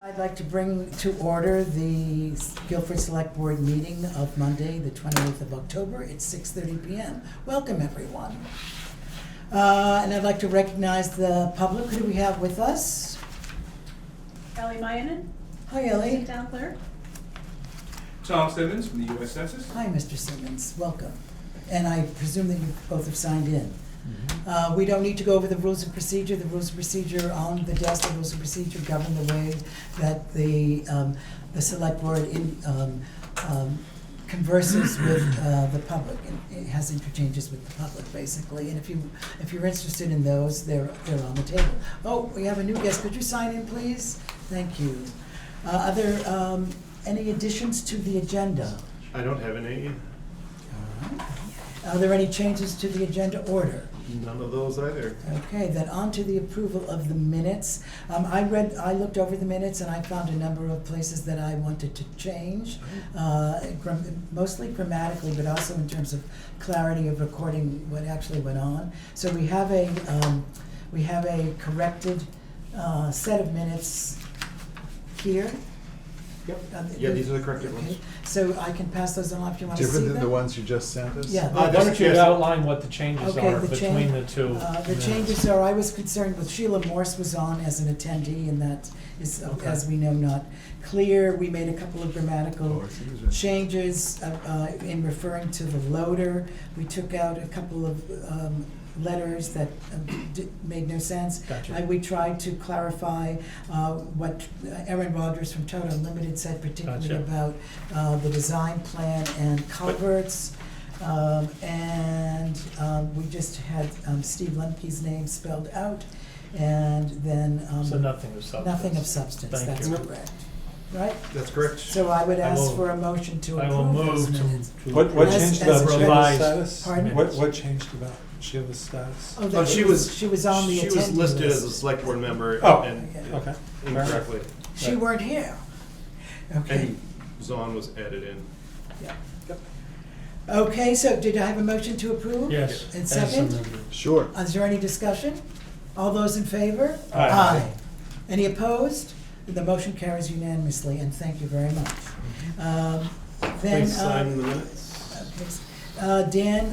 I'd like to bring to order the Guilford Selectboard meeting of Monday, the 28th of October at 6:30 p.m. Welcome, everyone. And I'd like to recognize the public. Who do we have with us? Ellie Mayanen. Hi, Ellie. Town clerk. Tom Simmons from the U.S. Census. Hi, Mr. Simmons. Welcome. And I presume that you both have signed in. We don't need to go over the rules of procedure. The rules of procedure on the desk, the rules of procedure govern the way that the select board converses with the public. It has interchanges with the public, basically. And if you're interested in those, they're on the table. Oh, we have a new guest. Could you sign in, please? Thank you. Are there any additions to the agenda? I don't have any. All right. Are there any changes to the agenda order? None of those either. Okay, then on to the approval of the minutes. I looked over the minutes and I found a number of places that I wanted to change, mostly grammatically, but also in terms of clarity of recording what actually went on. So we have a corrected set of minutes here. Yep. Yeah, these are the corrected ones. Okay. So I can pass those on if you want to see them. Different than the ones you just sent us? Yeah. Why don't you Yes. outline what the changes Okay, are the between the two? The minutes? changes are, I was concerned with Sheila Morse was on as an attendee, and that is, as we know, not clear. We made a couple of grammatical changes in referring to the loader. We took out a couple of letters that made no sense. Gotcha. We tried to clarify what Erin Rogers from Toto Unlimited said, particularly Gotcha. about the design plan and culverts. And we just had Steve Lemke's name spelled out, and then So nothing of substance? nothing of substance. Thank That's you. correct. Right? That's correct. So I would I ask will- for a motion to I will approve those move minutes. to. What As- changed as about Sheila's revised status? Pardon? What changed about Sheila's status? Oh, that she was she was on the She was attendee listed as a list. select board member Oh, and okay. incorrectly. She weren't here. Okay. And Zahn was added in. Yeah. Okay, so did I have a motion to approve? Yes. And as second? amended. Sure. Is there any discussion? All those in favor? Aye. Any opposed? The motion carries unanimously, and thank you very much. Then, Please sign the minutes. Dan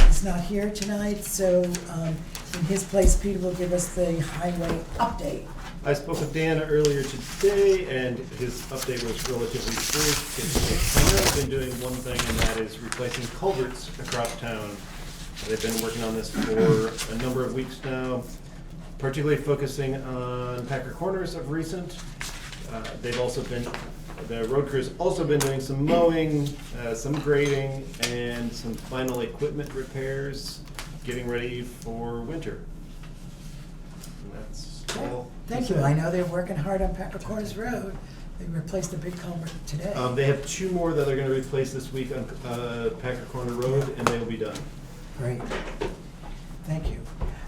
is not here tonight, so in his place, Peter will give us the highway update. I spoke with Dan earlier today, and his update was relatively brief. He's been doing one thing, and that is replacing culverts across town. They've been working on this for a number of weeks now, particularly focusing on Packer Corners of recent. The road crew's also been doing some mowing, some grading, and some final equipment repairs, getting ready for winter. And that's all. Thank you. I know they're working hard on Packer Corners Road. They replaced the big culvert today. They have two more that they're gonna replace this week on Packer Corner Road, and they will be done. Great. Thank you.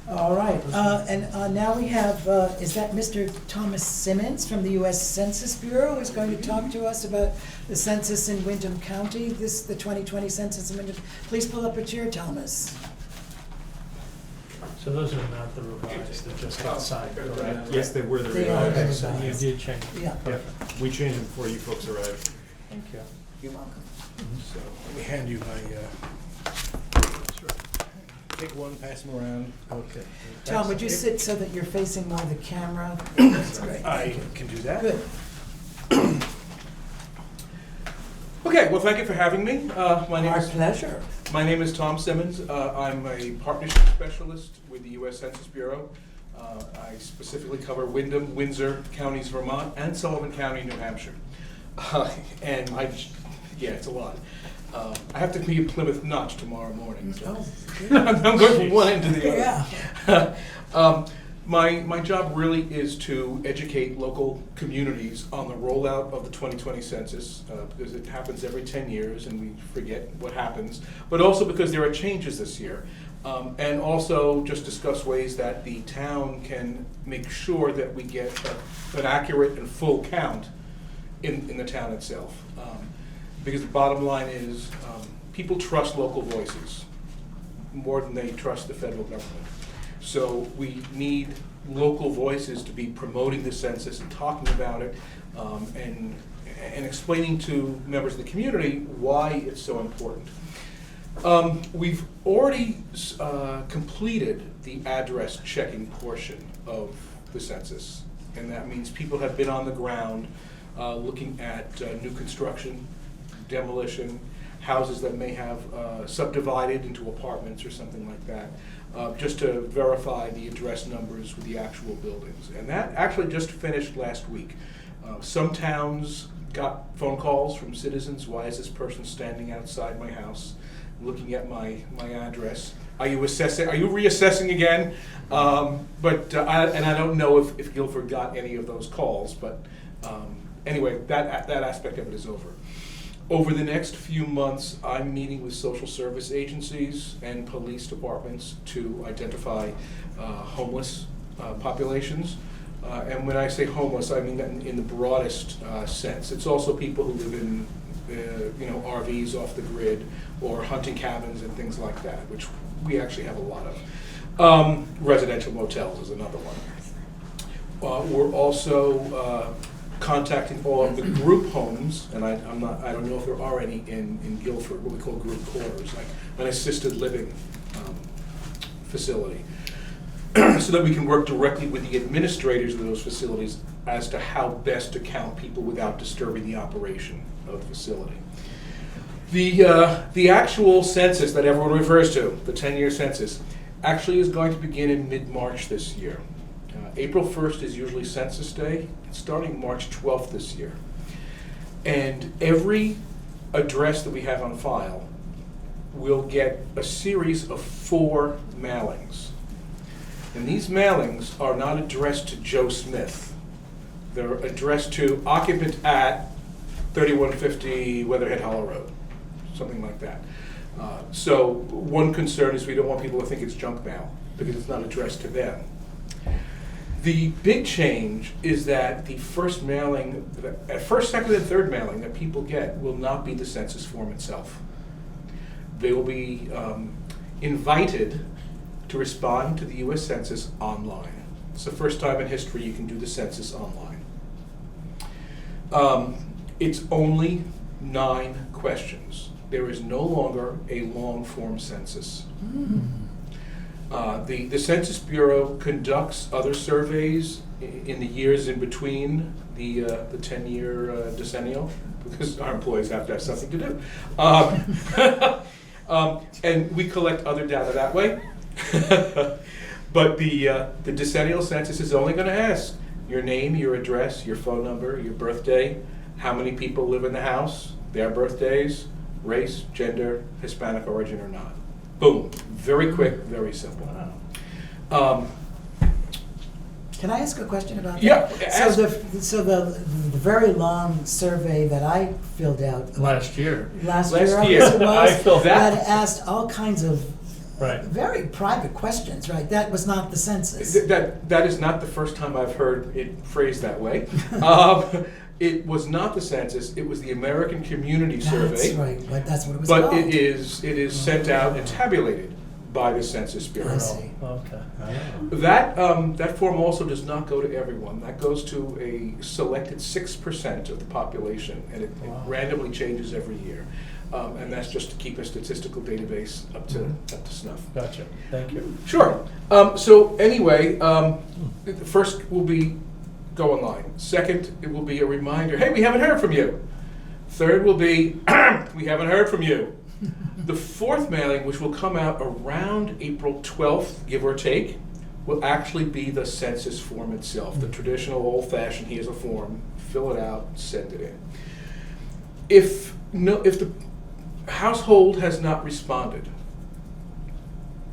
All right, and now we have, is that Mr. Thomas Simmons from the U.S. Census Bureau is going to talk to us about the census in Windham County, the 2020 census in Windham. Please pull up a chair, Thomas. So those are not the revised, they're just outside, correct? Yes, they were the They are. revised. Okay, so you did change. Yeah, Yeah, we changed them before you folks arrived. Thank you. you're welcome. So let me hand you my, take one, pass them around. Okay. Tom, would you sit so that you're facing more the camera? That's great. I Thank you. can do that. Good. Okay, well, thank you for having me. Our pleasure. My name is Tom Simmons. I'm a partnership specialist with the U.S. Census Bureau. I specifically cover Windham, Windsor counties, Vermont, and Sullivan County, New Hampshire. Yeah, it's a lot. I have to be in Plymouth Notch tomorrow morning, so Oh, I'm going from one end to the other. yeah. My job really is to educate local communities on the rollout of the 2020 census, because it happens every 10 years and we forget what happens, but also because there are changes this year. And also just discuss ways that the town can make sure that we get an accurate and full count in the town itself. Because the bottom line is, people trust local voices more than they trust the federal government. So we need local voices to be promoting the census and talking about it, and explaining to members of the community why it's so important. We've already completed the address checking portion of the census, and that means people have been on the ground looking at new construction, demolition, houses that may have subdivided into apartments or something like that, just to verify the address numbers with the actual buildings. And that actually just finished last week. Some towns got phone calls from citizens, why is this person standing outside my house looking at my address? Are you reassessing again? I don't know if Guilford got any of those calls, but anyway, that aspect of it is over. Over the next few months, I'm meeting with social service agencies and police departments to identify homeless populations. And when I say homeless, I mean that in the broadest sense. It's also people who live in RVs off the grid, or hunting cabins and things like that, which we actually have a lot of. Residential motels is another one. We're also contacting all of the group homes, and I don't know if there are any in Guilford, what we call group quarters, like an assisted living facility, so that we can work directly with the administrators of those facilities as to how best to count people without disturbing the operation of the facility. The actual census that everyone refers to, the 10-year census, actually is going to begin in mid-March this year. April 1st is usually Census Day. It's starting March 12th this year. And every address that we have on file will get a series of 4 mailings. And these mailings are not addressed to Joe Smith. They're addressed to occupant at 3150 Weatherhead Hollow Road, something like that. So one concern is we don't want people to think it's junk mail because it's not addressed to them. The big change is that the first mailing, first, second, and third mailing that people get will not be the census form itself. They will be invited to respond to the U.S. Census online. It's the first time in history you can do the census online. It's only 9 questions. There is no longer a long form census. The Census Bureau conducts other surveys in the years in between the 10-year decennial, because our employees have to have something to do. And we collect other data that way. But the decennial census is only going to ask your name, your address, your phone number, your birthday, how many people live in the house, their birthdays, race, gender, Hispanic origin or not. Boom. Very quick, very simple. Can I ask a question about that? Yeah. So the very long survey that I filled out Last year. last Last year, I year. guess it was, I filled that asked all kinds of Right. very private questions, right? That was not the census. That is not the first time I've heard it phrased that way. It was not the census, it was the American Community Survey. That's right, but that's what it was But called. it is sent out and tabulated by the Census Bureau. I see. Okay. That form also does not go to everyone. That goes to a selected 6% of the population, and it Wow. randomly changes every year. And that's just to keep a statistical database up to snuff. Gotcha. Thank you. Sure. So anyway, the first will be go online. Second, it will be a reminder, hey, we haven't heard from you. Third will be, we haven't heard from you. The fourth mailing, which will come out around April 12th, give or take, will actually be the census form itself, the traditional old-fashioned, here's a form, fill it out, send it in. If the household has not responded,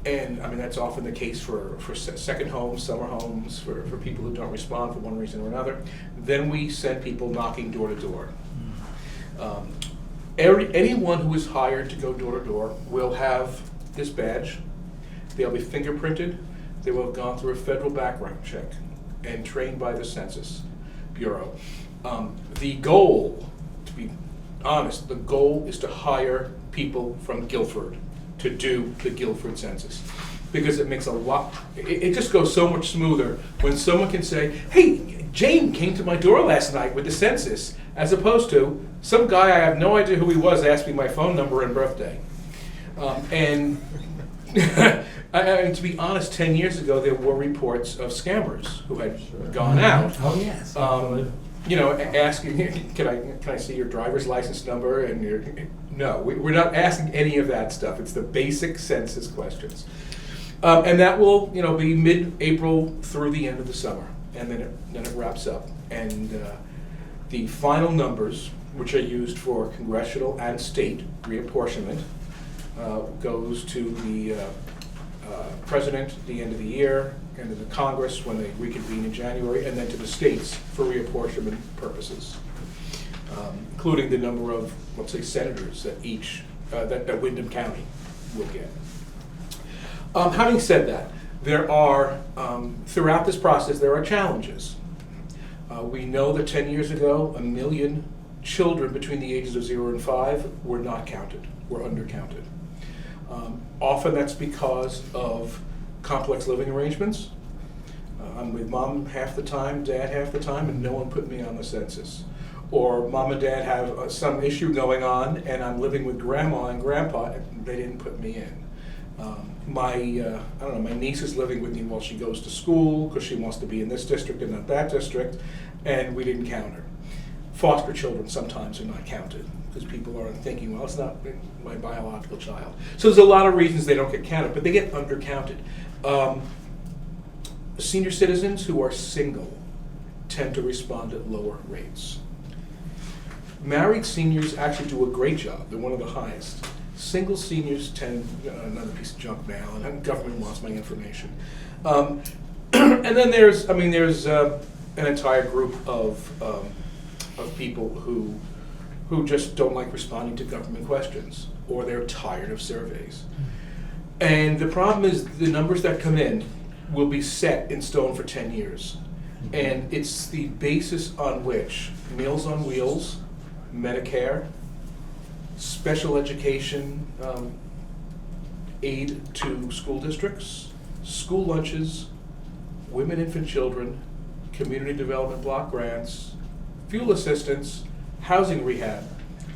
and I mean that's often the case for second homes, summer homes, for people who don't respond for one reason or another, then we send people knocking door to door. Anyone who is hired to go door to door will have this badge. They'll be fingerprinted. They will have gone through a federal background check and trained by the Census Bureau. The goal, to be honest, the goal is to hire people from Guilford to do the Guilford Census. because it makes it just goes so much smoother when someone can say, hey, Jane came to my door last night with the census, as opposed to some guy I have no idea who he was asked me my phone number and birthday. And to be honest, 10 years ago, there were reports of scammers who had gone out. Oh, yes. Asking, can I see your driver's license number and no, we're not asking any of that stuff. It's the basic census questions. And that will, be mid-April through the end of the summer, and then it wraps up. And the final numbers, which are used for congressional and state reapportionment, goes to the president at the end of the year, and to the Congress when they reconvene in January, and then to the states for reapportionment purposes, including the number of, let's say, senators that that Windham County will get. Having said that, there are, throughout this process, there are challenges. We know that 10 years ago, 1 million children between the ages of 0 and 5 were not counted, were undercounted. Often that's because of complex living arrangements. I'm with mom half the time, dad half the time, and no one put me on the census. Or mom and dad have some issue going on, and I'm living with grandma and grandpa, and they didn't put me in. My niece is living with me while she goes to school because she wants to be in this district and not that district, and we didn't count her. Foster children sometimes are not counted because people are thinking, well, it's not my biological child. So there's a lot of reasons they don't get counted, but they get undercounted. Senior citizens who are single tend to respond at lower rates. Married seniors actually do a great job. They're one of the highest. Single seniors tend, another piece of junk mail, and government wants my information. And then there's an entire group of people who just don't like responding to government questions, or they're tired of surveys. And the problem is the numbers that come in will be set in stone for 10 years. And it's the basis on which Meals on Wheels, Medicare, special education aid to school districts, school lunches, women, infant, children, community development block grants, fuel assistance, housing rehab,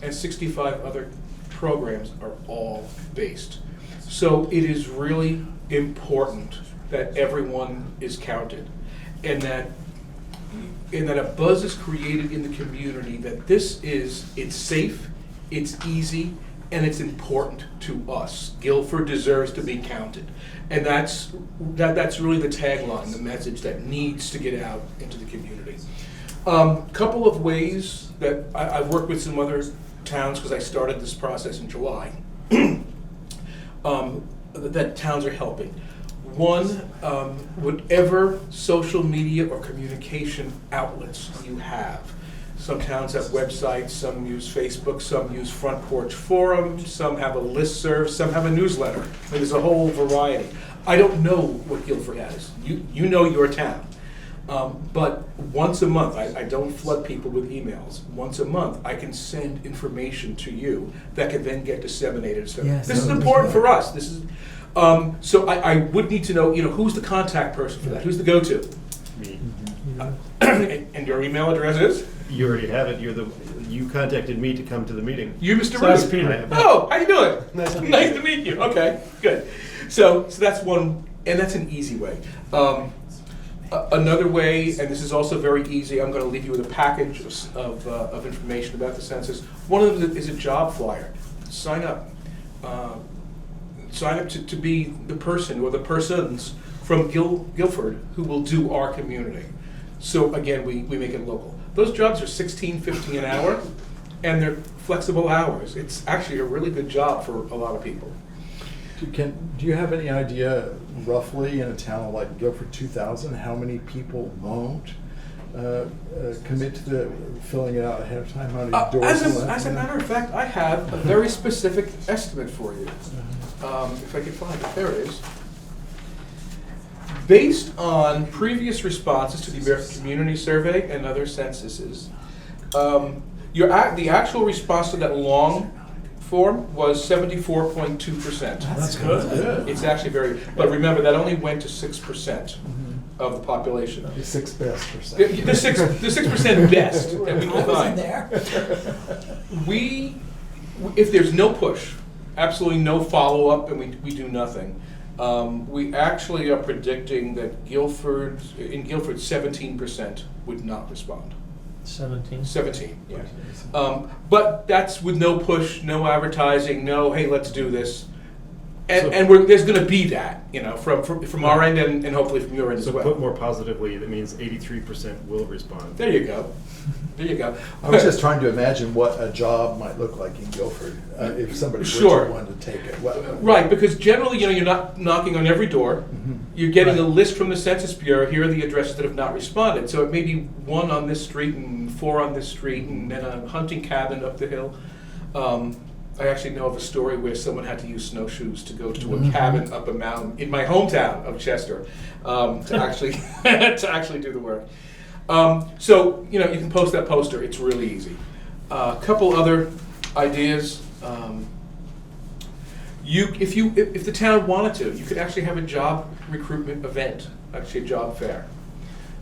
and 65 other programs are all based. So it is really important that everyone is counted, and that a buzz is created in the community that it's safe, it's easy, and it's important to us. Guilford deserves to be counted. And that's really the tagline, the message that needs to get out into the community. Couple of ways that I've worked with some other towns, because I started this process in July, that towns are helping. One, whatever social media or communication outlets you have. Some towns have websites, some use Facebook, some use Front Porch Forum, some have a listserv, some have a newsletter. There's a whole variety. I don't know what Guilford has. You know your town. But once a month, I don't flood people with emails. Once a month, I can send information to you that can then get disseminated. So Yes, this is that would be important good. for us. This is so I would need to know, who's the contact person for that? Who's the go-to? Me. And your email address is? You already have it. You contacted me to come to the meeting. You, Mr. So that's Ruth. Peter. Oh, how you doing? Nice to meet Nice you. to meet you. Okay, good. So that's one, and that's an easy way. Another way, and this is also very easy, I'm going to leave you with a package of information about the census. One of them is a job flyer. Sign up. Sign up to be the person or the persons from Guilford who will do our community. So again, we make it local. Those jobs are $16.50 an hour, and they're flexible hours. It's actually a really good job for a lot of people. Do you have any idea, roughly, in a town like Guilford 2000, how many people won't commit to filling it out ahead of time? How many doors? As a matter of fact, I have a very specific estimate for you. If I can find it, there it is. Based on previous responses to the American Community Survey and other censuses, the actual response to that long form was 74.2%. That's good. It's actually very, but remember, that only went to 6% of the population. The 6 best percent. The 6% best that we I can was in find. there. If there's no push, absolutely no follow-up, and we do nothing, we actually are predicting that in Guilford, 17% would not respond. 17. 17, yeah. But that's with no push, no advertising, no, hey, let's do this. And there's going to be that, from our end and hopefully from your end as So well. put more positively, that means 83% will respond. There you go. There you go. I was just trying to imagine what a job might look like in Guilford, if somebody Sure. really wanted to take it. Right, because generally, you're not knocking on every door. You're getting a list from the Census Bureau. Here are the addresses that have not responded. So it may be 1 on this street and 4 on this street, and then a hunting cabin up the hill. I actually know of a story where someone had to use snowshoes to go to a cabin up a mountain in my hometown of Chester to actually to actually do the work. So you can post that poster. It's really easy. A couple other ideas. If the town wanted to, you could actually have a job recruitment event, actually a job fair.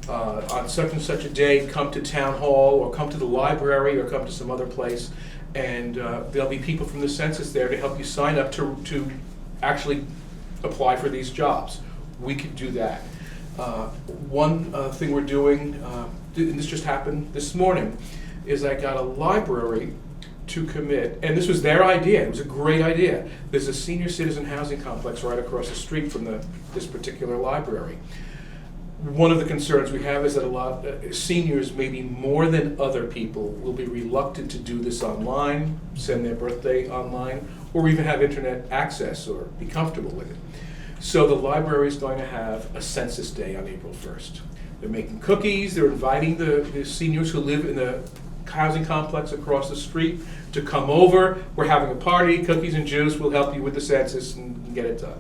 On such and such a day, come to town hall, or come to the library, or come to some other place, and there'll be people from the census there to help you sign up to actually apply for these jobs. We could do that. One thing we're doing, and this just happened this morning, is I got a library to commit, and this was their idea. It was a great idea. There's a senior citizen housing complex right across the street from this particular library. One of the concerns we have is that a lot of seniors, maybe more than other people, will be reluctant to do this online, send their birthday online, or even have internet access or be comfortable with it. So the library is going to have a census day on April 1st. They're making cookies, they're inviting the seniors who live in the housing complex across the street to come over. We're having a party, cookies and juice, we'll help you with the census and get it done.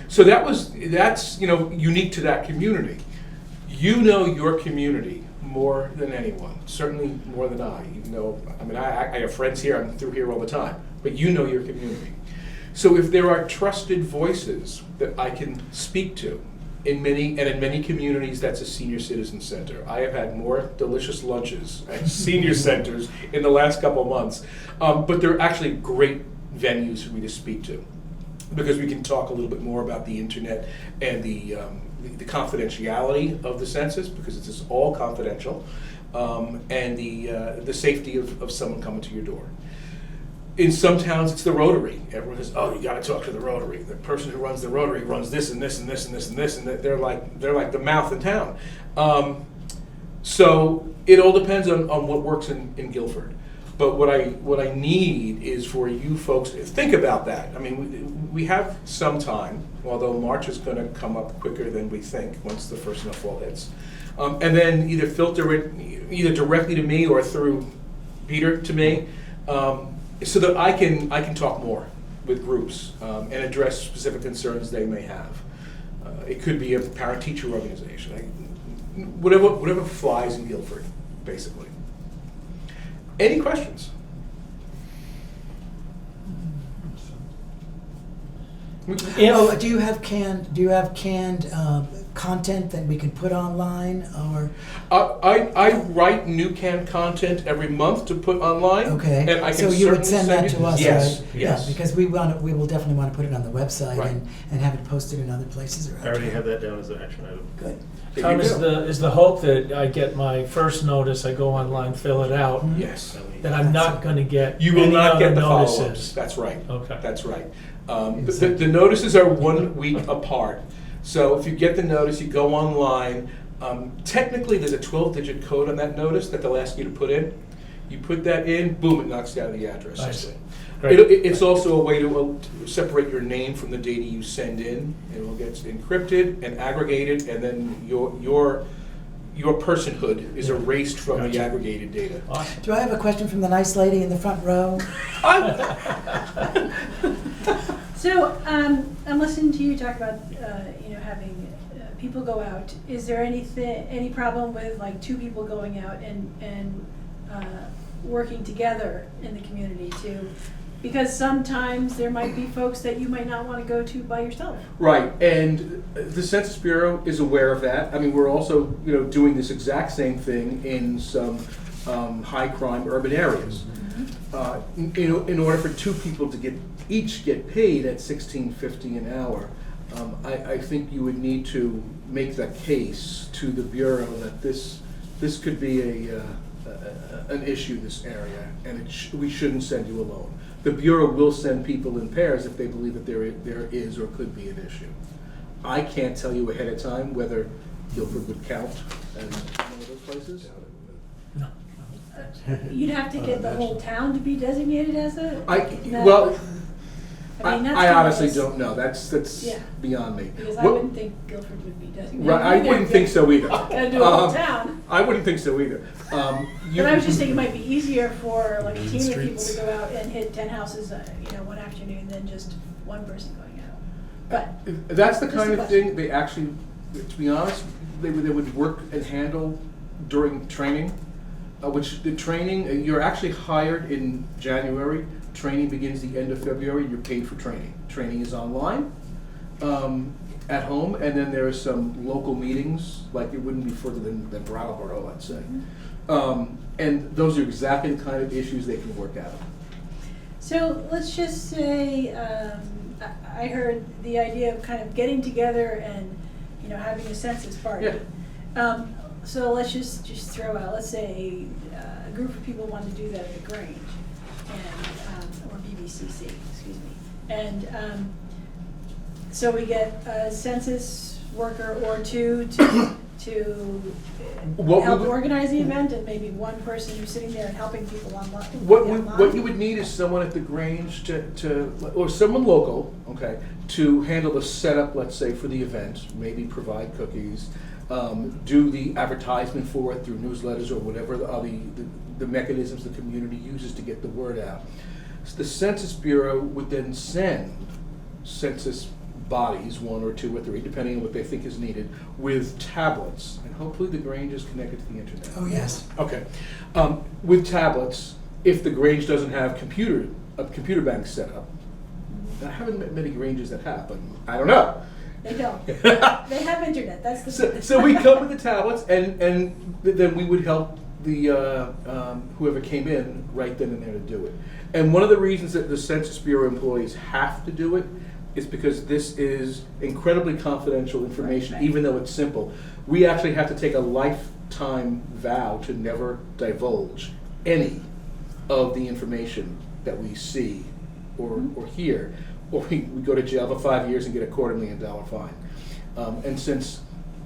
So that's unique to that community. You know your community more than anyone, certainly more than I. I have friends here, I'm through here all the time, but you know your community. So if there are trusted voices that I can speak to, in many communities, that's a senior citizen center. I have had more delicious lunches at senior centers in the last couple of months, but they're actually great venues for me to speak to, because we can talk a little bit more about the internet and the confidentiality of the census, because it's just all confidential, and the safety of someone coming to your door. In some towns, it's the Rotary. Everyone says, "Oh, you got to talk to the Rotary. The person who runs the Rotary runs this and this and this and this and this," and they're like the mouth in town. So it all depends on what works in Guilford. But what I need is for you folks to think about that. I mean, we have some time, although March is going to come up quicker than we think once the first snowfall hits, and then either filter it either directly to me or through Peter to me. So that I can talk more with groups and address specific concerns they may have. It could be a parent-teacher organization, whatever flies in Guilford, basically. Any questions? Do you have canned content that we can put online, or? I write new canned content every month to put online. Okay. And I can so you would send certainly that to us, yes, right? Yes. Yeah, because we will definitely want to put it on the website Right. and have it posted in other places. I already have that down as an action item. Good. There Tom, you is go. the hope that I get my first notice, I go online, fill it out, Yes. that I'm not going to get You will any not other get the follow-ups. notices? That's right. Okay. That's right. The notices are 1 week apart. So if you get the notice, you go online. Technically, there's a 12-digit code on that notice that they'll ask you to put in. You put that in, boom, it knocks down the address. I see. Great. It's also a way to separate your name from the data you send in. It will get encrypted and aggregated, and then your personhood is erased from the Gotcha. aggregated data. Awesome. Do I have a question from the nice lady in the front row? So, I'm listening to you talk about, having people go out. Is there any problem with like 2 people going out and working together in the community to Because sometimes there might be folks that you might not want to go to by yourself. Right, and the Census Bureau is aware of that. I mean, we're also, doing this exact same thing in some high-crime urban areas. In order for two people to each get paid at $16.50 an hour, I think you would need to make the case to the Bureau that this could be an issue, this area, and we shouldn't send you alone. The Bureau will send people in pairs if they believe that there is or could be an issue. I can't tell you ahead of time whether Guilford would count as one of those places. No. You'd have to get the whole town to be designated as a. I honestly don't know. That's Yeah. beyond me. Because I wouldn't think Guilford would be designated. Right, I wouldn't think so either. Gotta do a whole town. I wouldn't think so either. But I was just thinking it might be easier for like a team of people to go out and hit 10 houses, one afternoon than just one person going out. But That's the Just kind a of thing they actually, to be honest, they would work and handle during training, which the training, you're actually hired in January. Training begins the end of February. You're paid for training. Training is online, at home, and then there are some local meetings, like it wouldn't be further than Brattleboro, let's say. And those are exactly the kind of issues they can work out. So let's just say, I heard the idea of kind of getting together and, having a census party. Yeah. So let's just throw out, let's say a group of people want to do that at the Grange, or BBCC, excuse me. And so we get a census worker or two to help organize the event, and maybe one person who's sitting there and helping people online. What you would need is someone at the Grange or someone local, okay, to handle the setup, let's say, for the event, maybe provide cookies, do the advertisement for it through newsletters or whatever the mechanisms the community uses to get the word out. So the Census Bureau would then send census bodies, 1 or 2 or 3, depending on what they think is needed, with tablets, and hopefully the Grange is connected to the internet. Oh, yes. Okay. With tablets, if the Grange doesn't have a computer bank set up, I haven't met many Granges that have, but I don't know. They don't. They have internet, that's the So we come with the tablets, and then we would help the whoever came in right then and there to do it. And one of the reasons that the Census Bureau employees have to do it is because this is incredibly confidential information, Right. even though it's simple. We actually have to take a lifetime vow to never divulge any of the information that we see or hear, or we go to jail for 5 years and get a $250,000 fine. And since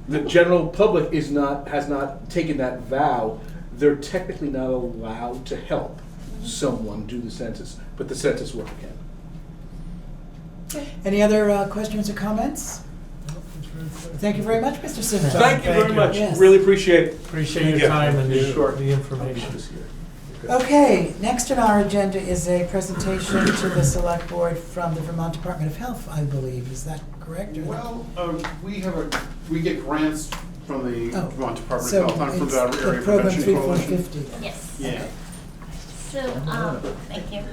the general public has not taken that vow, they're technically not allowed to help someone do the census, but the census worker can. Any other questions or comments? Thank you very much, Mr. Simmons. Thank you very you. much. Yes. Really appreciate it. Appreciate Thank your you. time and Sure. the information. Okay, next on our agenda is a presentation to the Select Board from the Vermont Department of Health, I believe. Is that correct? or not? Well, we get grants from the Oh, Vermont Department so of Health on it's the the Area program Prevention Coalition. 3450. Yes. Yeah. So, thank you.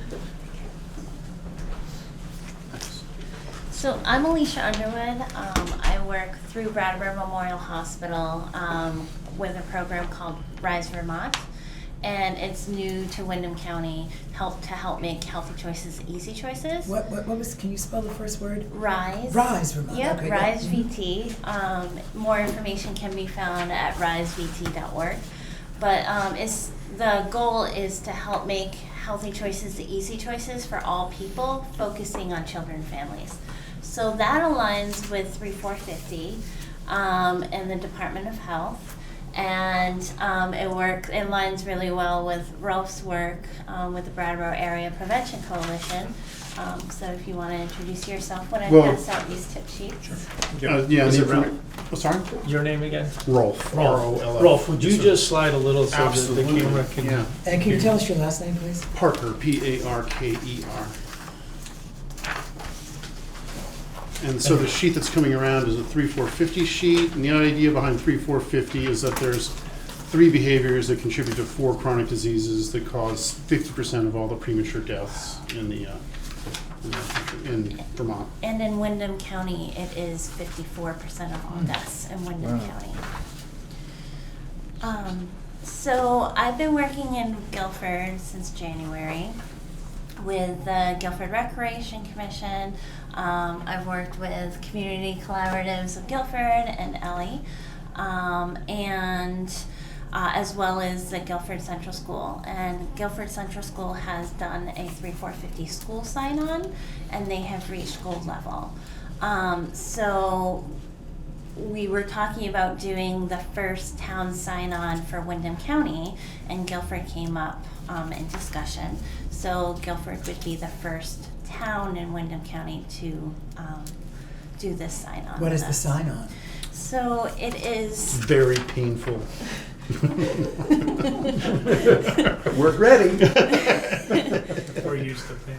So I'm Alicia Underwood. I work through Brattleboro Memorial Hospital with a program called Rise Vermont, and it's new to Windham County, to help make healthy choices easy choices. What was, can you spell the first word? Rise. Rise Vermont. Yep, Okay, Rise yeah. VT. More information can be found at risevt.org. But the goal is to help make healthy choices easy choices for all people, focusing on children and families. So that aligns with 3450 and the Department of Health. And it aligns really well with Rolf's work with the Brattleboro Area Prevention Coalition. So if you want to introduce yourself when I pass out these tip sheets. Yeah. Is it Sorry? Your name again? Rolf. R-O-L-F. Rolf, would you just slide a little so that the Absolutely, camera can? yeah. And can you tell us your last name, please? Parker, P-A-R-K-E-R. And so the sheet that's coming around is a 3450 sheet, and the idea behind 3450 is that there's 3 behaviors that contribute to 4 chronic diseases that cause 50% of all the premature deaths in Vermont. And in Windham County, it is 54% of all deaths in Windham Wow. County. So I've been working in Guilford since January with the Guilford Recreation Commission. I've worked with Community Collaboratives of Guilford and Ellie, and as well as the Guilford Central School. And Guilford Central School has done a 3-4-50 school sign-on, and they have reached gold level. So we were talking about doing the first town sign-on for Windham County, and Guilford came up in discussion. So Guilford would be the first town in Windham County to do this sign-on. What is with the us. sign-on? So it is. Very painful. We're ready. We're used to pain.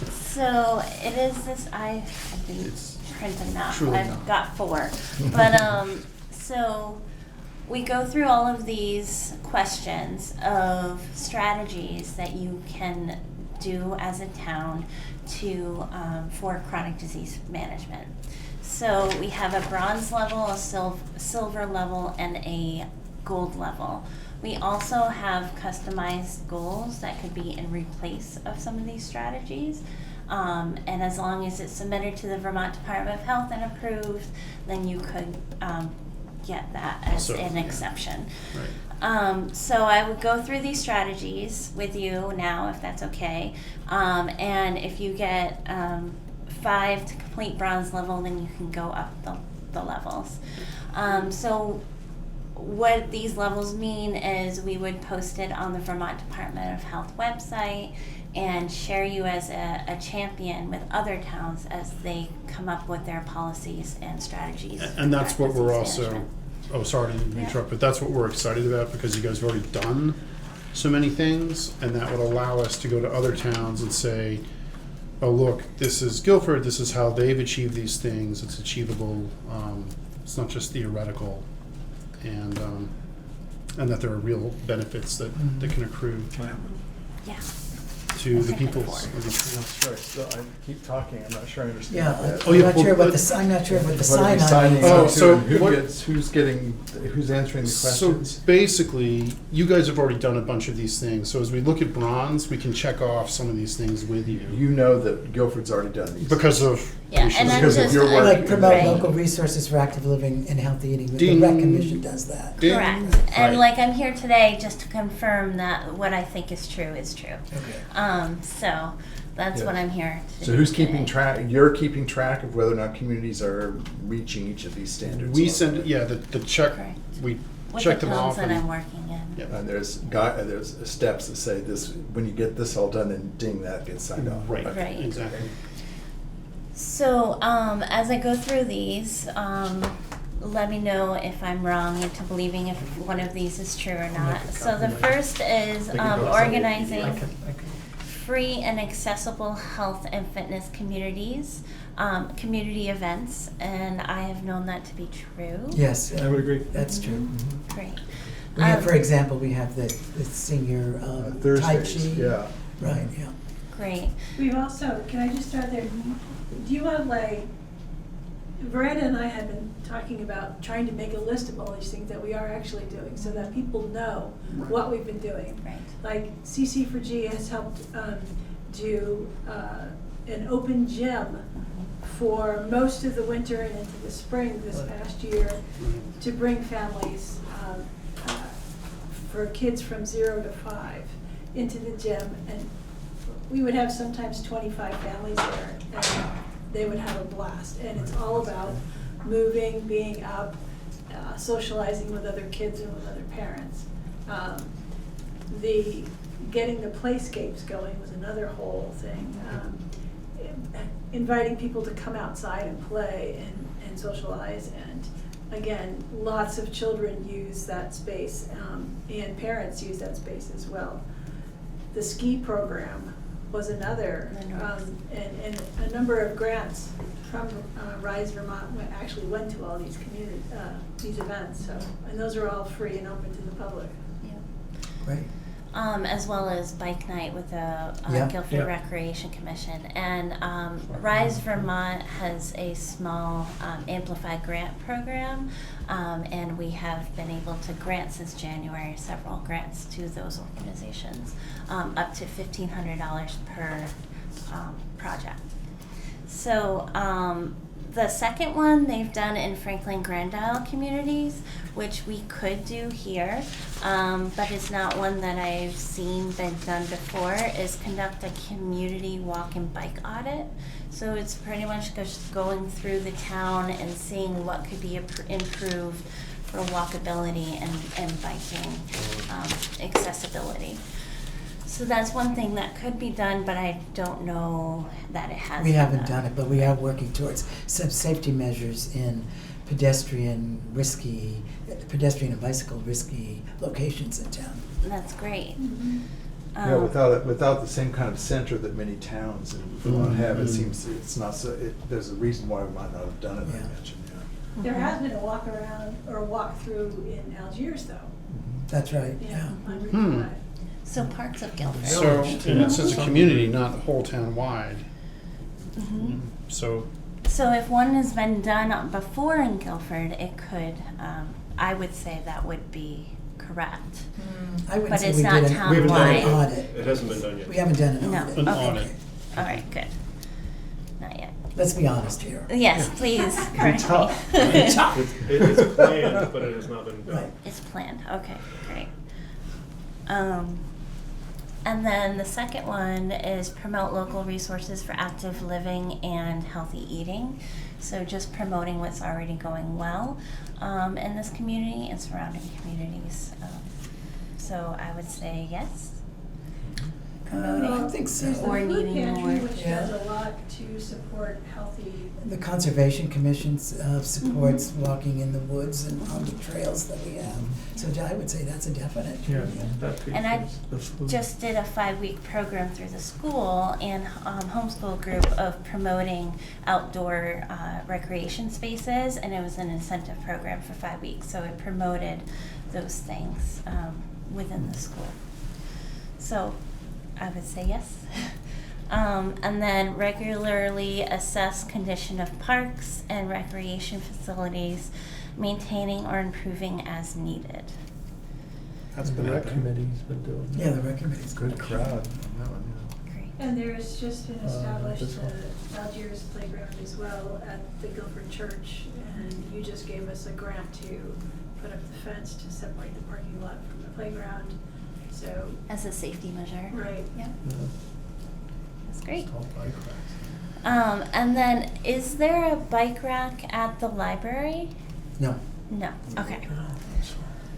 So it is this. I didn't It's print them out. truly I've not. got 4, but so we go through all of these questions of strategies that you can do as a town to for chronic disease management. So we have a bronze level, a silver level, and a gold level. We also have customized goals that could be in replace of some of these strategies. And as long as it's submitted to the Vermont Department of Health and approved, then you could get that as So, an yeah. exception. Right. So I would go through these strategies with you now, if that's okay. And if you get 5 to complete bronze level, then you can go up the levels. So what these levels mean is we would post it on the Vermont Department of Health website and share you as a champion with other towns as they come up with their policies and strategies. And that's for what we're disease also, management. oh, sorry to Yeah. interrupt, but that's what we're excited about because you guys have already done so many things, and that would allow us to go to other towns and say, oh, look, this is Guilford, this is how they've achieved these things, it's achievable, it's not just theoretical, and that there are real benefits that can accrue Yeah. to the Okay. people. I'm sorry, so I keep talking, I'm not sure I understand Yeah, that. Oh, yeah, I'm not sure well, what the, I'm not sure what the What are we sign-on signing is. Oh, up so to, and what- who's answering the So questions? basically, you guys have already done a bunch of these things, so as we look at bronze, we can check off some of these things with you. You know that Guilford's already done these. Because of. Yeah, issues. and I'm Because of just. your work. Like promote right. local resources for active living and healthy eating. The Ding. rec commission does that. Ding. Correct. And Right. like I'm here today just to confirm that what I think is true is true. Okay. So that's Yeah. what I'm here to So do who's keeping today. track, you're keeping track of whether or not communities are reaching each of these standards? We send, yeah, the check, Correct. we With check the them towns off. that and- I'm working in. Yeah. And there's steps that say this, when you get this all done, then ding, that gets signed off. Right, Okay. Right. exactly. So as I go through these, let me know if I'm wrong into believing if one of these is true or not. So the first is They can go outside. organizing I can. free and accessible health and fitness communities, community events, and I have known that to be true. Yes, I would agree. that's true. Great. We have, for example, we have the senior Tai Chi. Thursdays, yeah. Right, yeah. Great. We've also, can I just start there? Do you want like, Verena and I have been talking about trying to make a list of all these things that we are actually doing so that people know what we've been doing. Right. Like CC4G has helped do an open gym for most of the winter and into the spring this past year to bring families for kids from 0 to 5 into the gym, and we would have sometimes 25 families there, and they would have a blast. And it's all about moving, being up, socializing with other kids and with other parents. The getting the playscapes going was another whole thing. Inviting people to come outside and play and socialize, and again, lots of children use that space, and parents use that space as well. The ski program was another, and a number of grants from Rise Vermont actually went to all these these events, so, and those are all free and open to the public. Great. As well as bike night with the Yeah. Guilford Yeah. Recreation Commission. And Rise Vermont has a small amplified grant program, and we have been able to grant since January several grants to those organizations, up to $1,500 per project. So the second one they've done in Franklin Grand Isle communities, which we could do here, but it's not one that I've seen been done before, is conduct a community walk and bike audit. So it's pretty much just going through the town and seeing what could be improved for walkability and biking accessibility. So that's one thing that could be done, but I don't know that it has We been haven't done it, but we are working towards some safety measures in pedestrian and bicycle risky locations in town. That's great. Yeah, without the same kind of center that many towns in Vermont have, it seems it's not so, there's a reason why we might not have done it, Yeah. I mentioned, yeah. There has been a walk around or a walk through in Algiers though. That's right, yeah. On Route 5. So parts of Guilford. So, and it's just a community, not whole town wide. Mhm. So, So if one has been done before in Guilford, it could, I would say that would be correct. I wouldn't But say it's we not did we haven't done an town-wide. audit. It hasn't been done yet. We haven't done an No. audit. an Okay. audit. All right, good. Not yet. Let's be honest here. Yes, please, correct me. tough. It's planned, but it has not been done. Right. It's planned, okay, great. And then the second one is promote local resources for active living and healthy eating. So just promoting what's already going well in this community and surrounding communities. So I would say yes. Promoting. I think so. There's the Or food needing pantry, more. which Yeah. does a lot to support healthy. The Conservation Commission supports walking in the woods and on the trails that we have. So I would say that's a definite. Yeah, that piece And I is the food. just did a 5-week program through the school and homeschool group of promoting outdoor recreation spaces, and it was an incentive program for 5 weeks, so it promoted those things within the school. So I would say yes. And then regularly assess condition of parks and recreation facilities, maintaining or improving as needed. That's The been rec happening. committee's been doing that. Yeah, the rec committee's Good good. crowd on that one, yeah. Great. And there's just been established this one. the Algiers playground as well at the Guilford Church, and you just gave us a grant to put up the fence to separate the parking lot from the playground. So, As a safety measure. right. Yeah, Yeah, that's great. it's all bike racks. And then, is there a bike rack at the library? No. No, okay. Oh,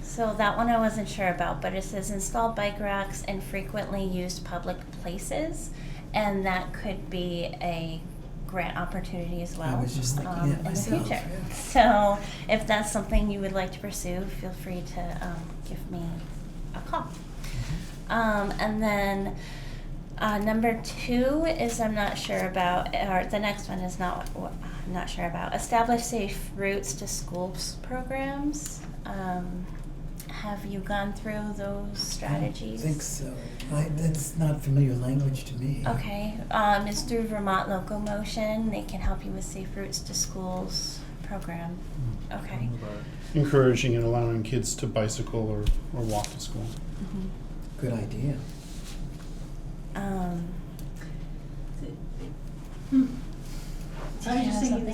So that one I wasn't sure about, but it says install bike racks in frequently used public places, and that could be a grant opportunity as well. I was just thinking that in the myself, future. yeah. So if that's something you would like to pursue, feel free to give me a call. And then number 2 is I'm not sure about, or the next one is not what I'm not sure about. Establish safe routes to schools programs. Have you gone through those strategies? I think so. That's not familiar language to me. Okay, it's through Vermont Locomotion. They can help you with safe routes to schools program. Okay. Encouraging and allowing kids to bicycle or walk to school. Mhm. Good idea. So I was Yeah, just thinking the something.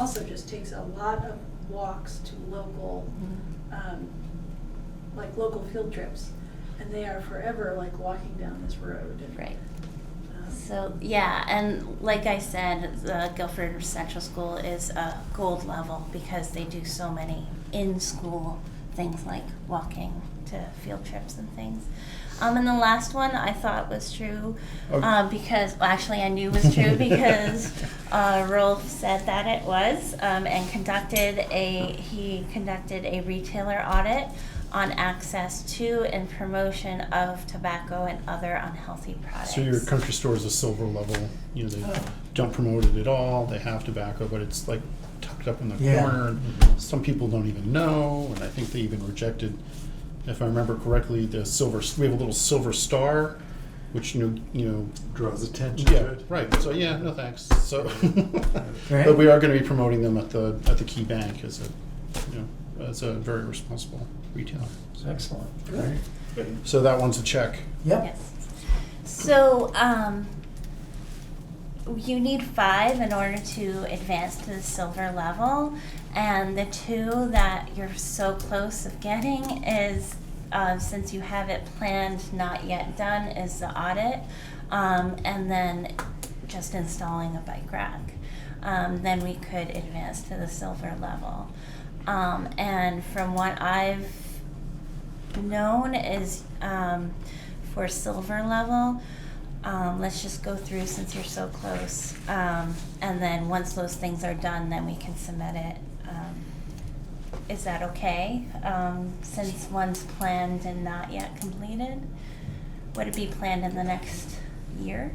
school just takes a lot of walks to local, like local field trips. And they are forever like walking down this road. And, Right. um, So, yeah, and like I said, the Guilford Central School is a gold level because they do so many in-school things like walking to field trips and things. And the last one I thought was true because, well, actually I knew was true because Rolf said that it was and he conducted a retailer audit on access to and promotion of tobacco and other unhealthy products. So your country store is a silver level, you know, don't promote it at all. They have tobacco, but it's like tucked up in the Yeah. corner. And some people don't even know, and I think they even rejected, if I remember correctly, we have a little silver star, which Draws attention yeah, to it. right. So yeah, no thanks. So, Right. but we are going to be promoting them at the Key Bank as a very responsible retailer. Excellent. Good. So that one's a check. Yep. Yes. So, you need 5 in order to advance to the silver level, and the 2 that you're so close of getting is, since you have it planned, not yet done, is the audit, and then just installing a bike rack. Then we could advance to the silver level. And from what I've known is, for silver level, let's just go through since you're so close. And then once those things are done, then we can submit it. Is that okay? Since one's planned and not yet completed? Would it be planned in the next year?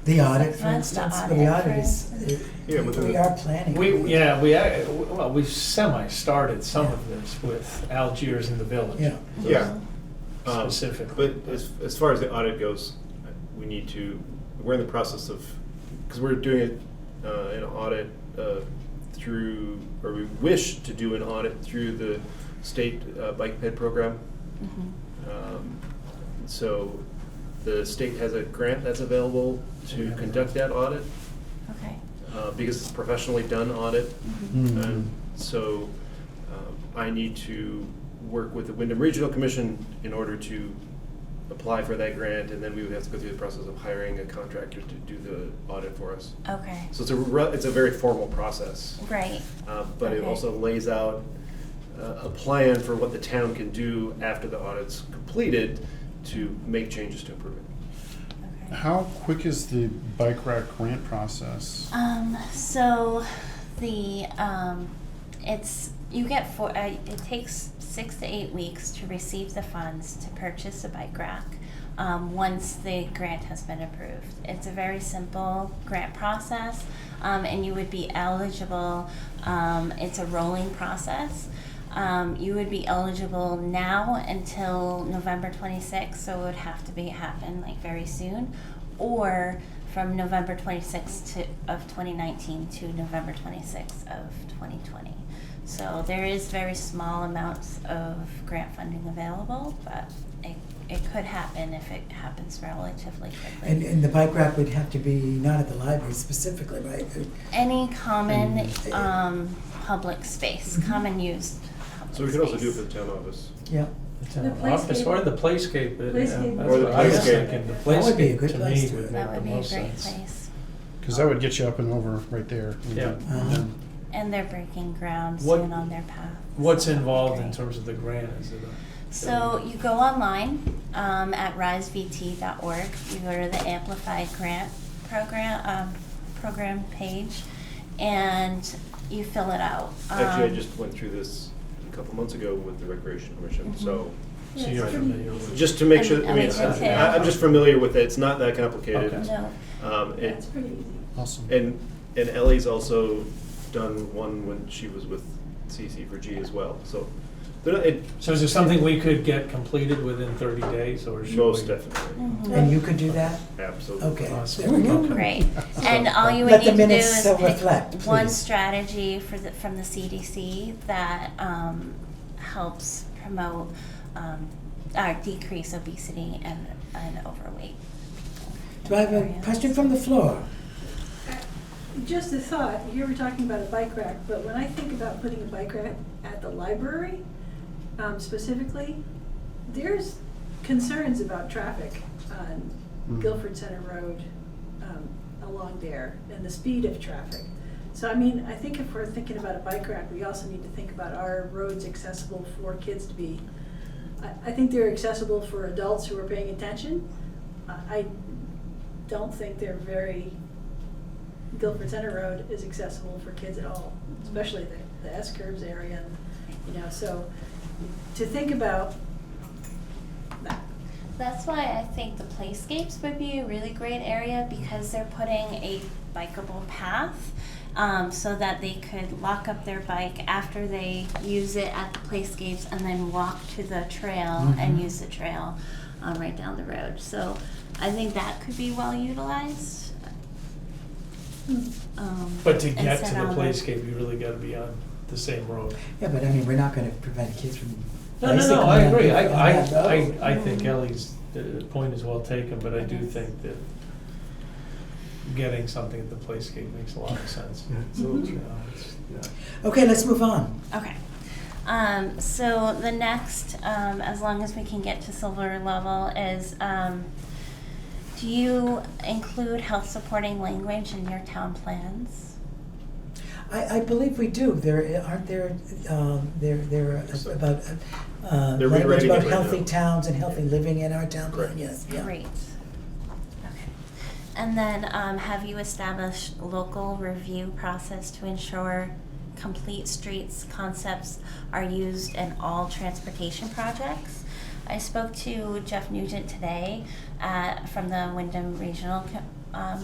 The audit, 6 for months, the instance, but the audit, audit for is, instance. Yeah, but we are planning. We semi-started some of this with Algiers in the village. Yeah. Yeah. Specifically. But as far as the audit goes, we're in the process of, because we're doing an audit we wish to do an audit through the state bike ped program. So the state has a grant that's available to conduct that audit. Okay. Because it's a professionally done audit. Mm-hmm. And so I need to work with the Wyndham Regional Commission in order to apply for that grant, and then we would have to go through the process of hiring a contractor to do the audit for us. Okay. So it's a very formal process. Right. But it Okay. also lays out a plan for what the town can do after the audit's completed to make changes to improve it. Okay. How quick is the bike rack grant process? So the, it takes 6 to 8 weeks to receive the funds to purchase a bike rack, once the grant has been approved. It's a very simple grant process, and you would be eligible, it's a rolling process. You would be eligible now until November 26th, so it would have to happen like very soon, or from November 26th of 2019 to November 26th of 2020. So there is very small amounts of grant funding available, but it could happen if it happens relatively quickly. And the bike rack would have to be not at the library specifically, right? Any common public space, Mhm. common used public So we could also do it space. for the town office. Yeah. The The town office playscape. or the playscape. Playscape. That's Or the what I was playscape. thinking. The That would be a playscape good to place me to- would make That the would be a most great sense. place. Because that would get you up and over right there. Yeah. Uh-huh. And they're breaking ground What- soon on their path. What's so that'd be involved in great. terms of the grant? Is it So you go online at risevt.org. You go to the Amplified Grant program page, and you fill it out. Actually, I just went through this a couple months ago with the Recreation Commission, so so you're familiar with just to make sure, And it's okay. I'm just familiar with it, it's not that complicated. Okay. No. It's pretty easy. Awesome. And Ellie's also done one when she was with CC4G as well, so So is it something we could get completed within 30 days, or should most we? definitely, Mhm. And you could do that? absolutely. Okay, Awesome. there we go. Okay. Great. And all you would Let the need to do minutes is so pick reflect, one please. strategy from the CDC that helps promote or decrease obesity and overweight. Do I have a question from the floor? Just a thought, you were talking about a bike rack, but when I think about putting a bike rack at the library, specifically, there's concerns about traffic on Guilford Center Road, along there, and the speed of traffic. So I mean, I think if we're thinking about a bike rack, we also need to think about our roads accessible for kids to be, I think they're accessible for adults who are paying attention. I don't think they're Guilford Center Road is accessible for kids at all, especially the S-curves area, and, so to think about that. That's why I think the playscapes would be a really great area, because they're putting a bikeable path, so that they could lock up their bike after they use it at the playscapes and then walk to the trail and use the trail right down the road. So I think that could be well utilized. But to get to instead the of playscape, you really gotta be on the same road. Yeah, but I mean, we're not gonna prevent kids from. No, bicycling I agree. on that road. I think Ellie's point is well taken, but I do think that getting something at the playscape makes a lot of sense. Absolutely. You know, it's- Okay, let's move on. Okay. So the next, as long as we can get to silver level, is do you include health supporting language in your town plans? I believe we do. There aren't there about They're language rewriting about it right healthy now. towns and healthy living in our town plan. Yes, yeah. Great. Okay. And then have you established local review process to ensure complete streets concepts are used in all transportation projects? I spoke to Jeff Nugent today from the Wyndham Regional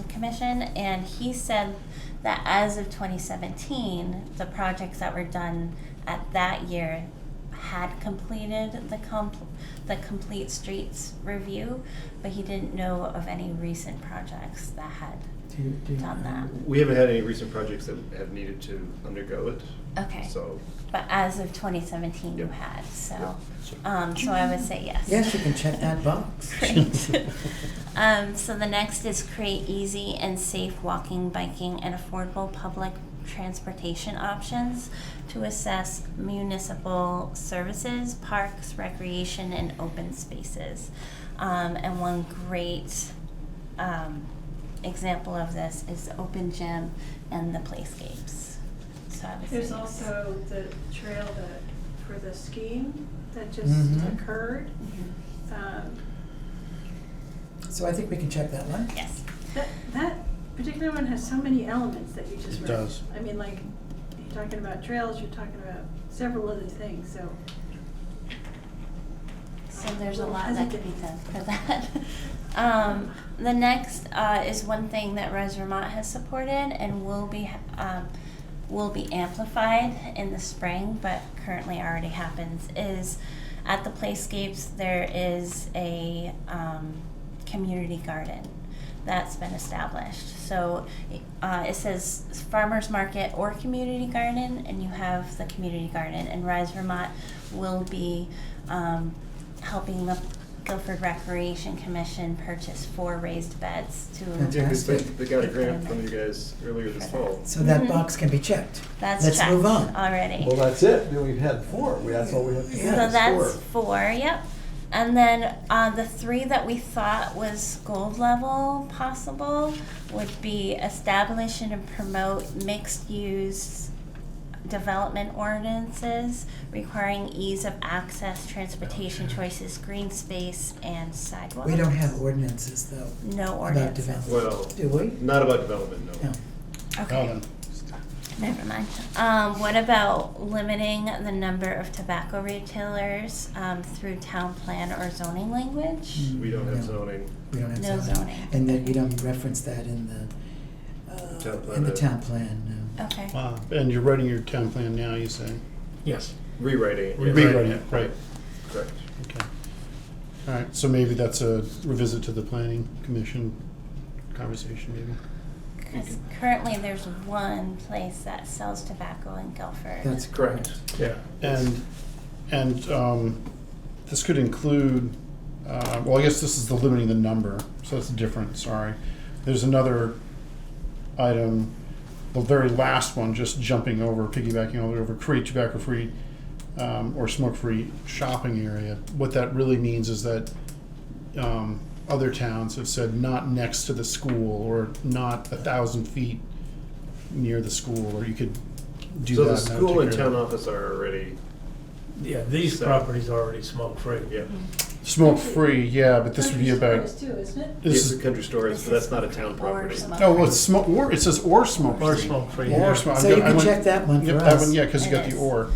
Commission, and he said that as of 2017, the projects that were done at that year had completed the complete streets review, but he didn't know of any recent projects that had done that. We haven't had any recent projects that have needed to undergo it. Okay. So, But as of 2017, you Yep. had, so so I would say yes. Yes, you can check that box. Great. So the next is create easy and safe walking, biking, and affordable public transportation options to assess municipal services, parks, recreation, and open spaces. And one great example of this is the open gym and the playscapes. So I would say There's yes. also the trail for the skiing that just Mhm. occurred. Mhm. So I think we can check that one. Yes. That particular one has so many elements that you just It read. does. I mean, like, you're talking about trails, you're talking about several other things, so. So there's a lot that could be done for that. The next is one thing that Res Vermont has supported and will be amplified in the spring, but currently already happens, is at the playscapes there is a community garden that's been established. So it says farmers market or community garden, and you have the community garden, and Rise Vermont will be helping the Guilford Recreation Commission purchase 4 raised beds to. yeah, 'cause they got a Good grant for from them. you guys earlier this fall. So that Mhm. box can be checked. That's Let's checked move on. already. Well, that's it. Then we've had 4. That's all we have to do. So is that's 4. 4, yep. And then the 3 that we thought was gold level possible would be establish and promote mixed use development ordinances requiring ease of access, transportation choices, green space, and sidewalks. We don't have ordinances though. No about ordinances. development. Well, Do we? not about development, no. No. Okay. then. Never mind. What about limiting the number of tobacco retailers through town plan or zoning language? We don't have No. zoning. We don't have No zoning. And then we don't reference that in the Town plan, in the no. town plan, no. Okay. Wow. And you're writing your town plan now, you say? Yes. Rewriting it. yes. Rewriting it, right. Correct. Okay. All right, so maybe that's a revisit to the planning commission conversation, maybe? Because currently there's one place that sells tobacco in Guilford. That's correct. Yeah. And this could include, well, I guess this is the limiting the number, so that's different, sorry. There's another item, the very last one, just jumping over, piggybacking all the way over, create tobacco-free or smoke-free shopping area. What that really means is that other towns have said not next to the school or not 1,000 feet near the school, or you could do So that. the that would school take and care of town it. office are already, Yeah, these So- properties are already smoke-free. yeah. Smoke-free, yeah, but this would be Country about, stores too, isn't it? this Yes, is, the country stores, This but that's is not a town or property. smoke. oh, well, it's smoke, it says or smoke-free. Or smoke-free, Or yeah. smoke. So you can check that one Yep, for that us. one, yeah, because you It got the is. or.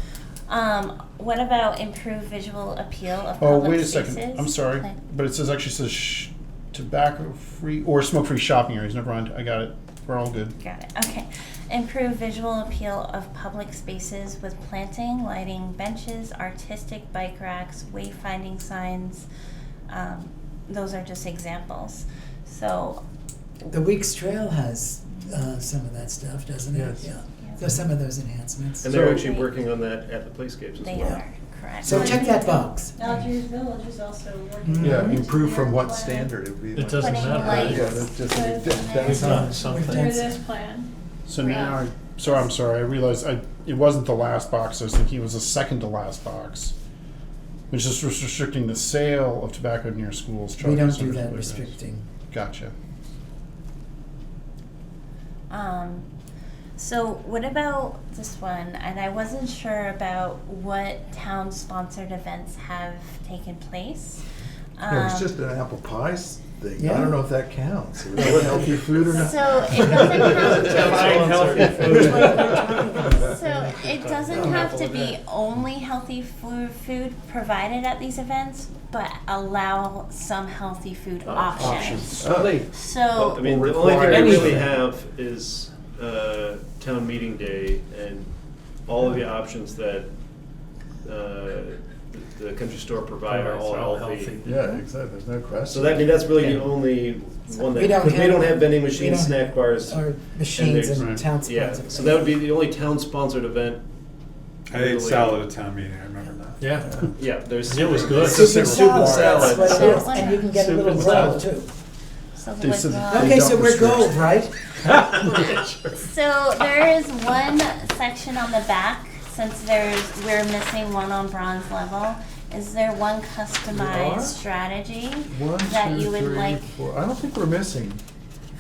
What about improve visual appeal of Oh, public wait a spaces? second, I'm sorry, Okay. but it says tobacco-free or smoke-free shopping areas, never mind, I got it, we're all good. Got it, okay. Improve visual appeal of public spaces with planting, lighting, benches, artistic bike racks, wayfinding signs. Those are just examples. So, The Weeks Trail has some of that stuff, doesn't it? Yes. Yeah. Yeah. So some of those enhancements. And they're So- actually working on that at the playscapes as they well. are, correct. So check that box. Algiers Village is also working. Mhm. Yeah, on improve from what their standard? It would be It like- doesn't Putting matter. lights. Yeah, that's just, Good. that's We've not. done something. Through this plan. So now, I'm sorry, I realized it wasn't the last box, I was thinking it was the second to last box. Which is restricting the sale of tobacco near schools. We shopping don't do centers, that playgrounds. restricting. Gotcha. So what about this one? And I wasn't sure about what town-sponsored events have taken place. It was just an apple pie thing. I Yeah. don't know if that counts. Was it healthy food or not? So it doesn't have Define healthy to. food. So it doesn't have to be only healthy food provided at these events, but allow some healthy food options. Oh. Well, So I mean, the only thing we really have is town meeting day and all of the options that the country store provide are all healthy. Yeah, exactly, there's no question. So that, I mean, that's really the only one that, We don't because we don't have- have vending we machines, don't- snack bars. Or machines there's- and Right. town Yeah, sponsored. so that would be the only town-sponsored event. I ate salad at town meeting, I remember that. Yeah. Yeah, there's. It was good. Soup Soup and and salad, salad. that's what it So is, what and you can get a Soup little and roll salad. too. so They the said withdrawal. that- Okay, don't so we're restrict. gold, right? So there is one section on the back, since we're missing one on bronze level. Is there one We are? customized strategy One, that two, you would three, like? four. I don't think we're missing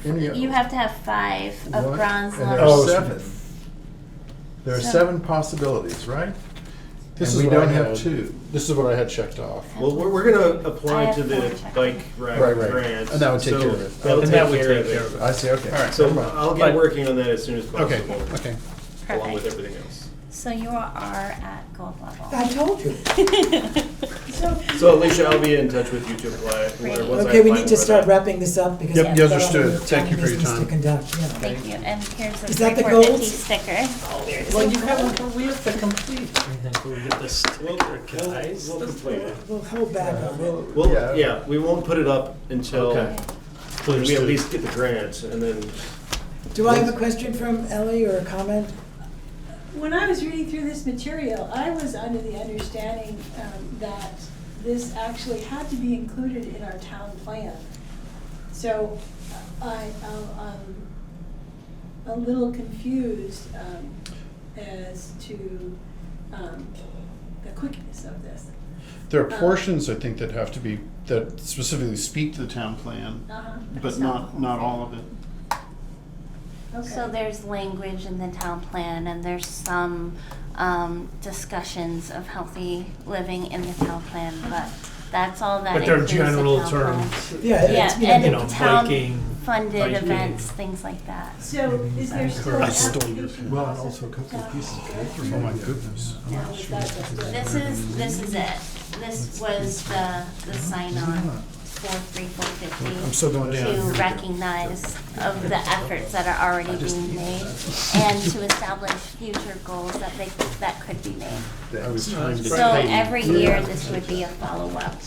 any. You have to have 5 of What? bronze And there level. are 7. There are So- 7 possibilities, right? This And is we what I don't have had. 2. This is what I had checked off. Well, we're gonna I apply have to the 4 checked. bike rack Right, right. grant. And that would take so care of it. That'll And take that would care take of care it. of it. I see, okay. All right. So Never mind. I'll But- get working on that as soon as Okay, possible, okay. along with Perfect. everything else. So you are at gold I level. told you. So Alicia, I'll be in touch with you to apply. Great. once I Okay, we apply need to for start that. wrapping this up because Yep, we've yes, got understood. other Thank you town for your business to time. conduct, yeah. Thank you. And here's a Is that the 3/4 gold? sticker. Well, you haven't, we have to complete everything, so we get the sticker, guys. We'll complete it. We'll hold back on it. Well, yeah, we won't put it up until Okay. we at least get the grant, and then Do I have a question from Ellie or a comment? When I was reading through this material, I was under the understanding that this actually had to be included in our town plan. So I'm a little confused as to the quickness of this. There are portions, I think, that have to be, that specifically speak to the town plan, but not all of it. Okay. So there's language in the town plan, and there's some discussions of healthy living in the town plan, but that's all that But they're includes the general town plan. terms. Yeah, Yeah, it's, and you know, town biking, funded biking. events, things like that. So is there still an I stole yours. application Well, and process also a for couple of town pieces of to go paper. through? Oh my goodness. Now, is that just it? This is it. This was the sign-on for 450 I'm still going down. to recognize of the efforts that are already being made and to establish future goals that could be made. I was trying to. So every year, this would be a follow-up.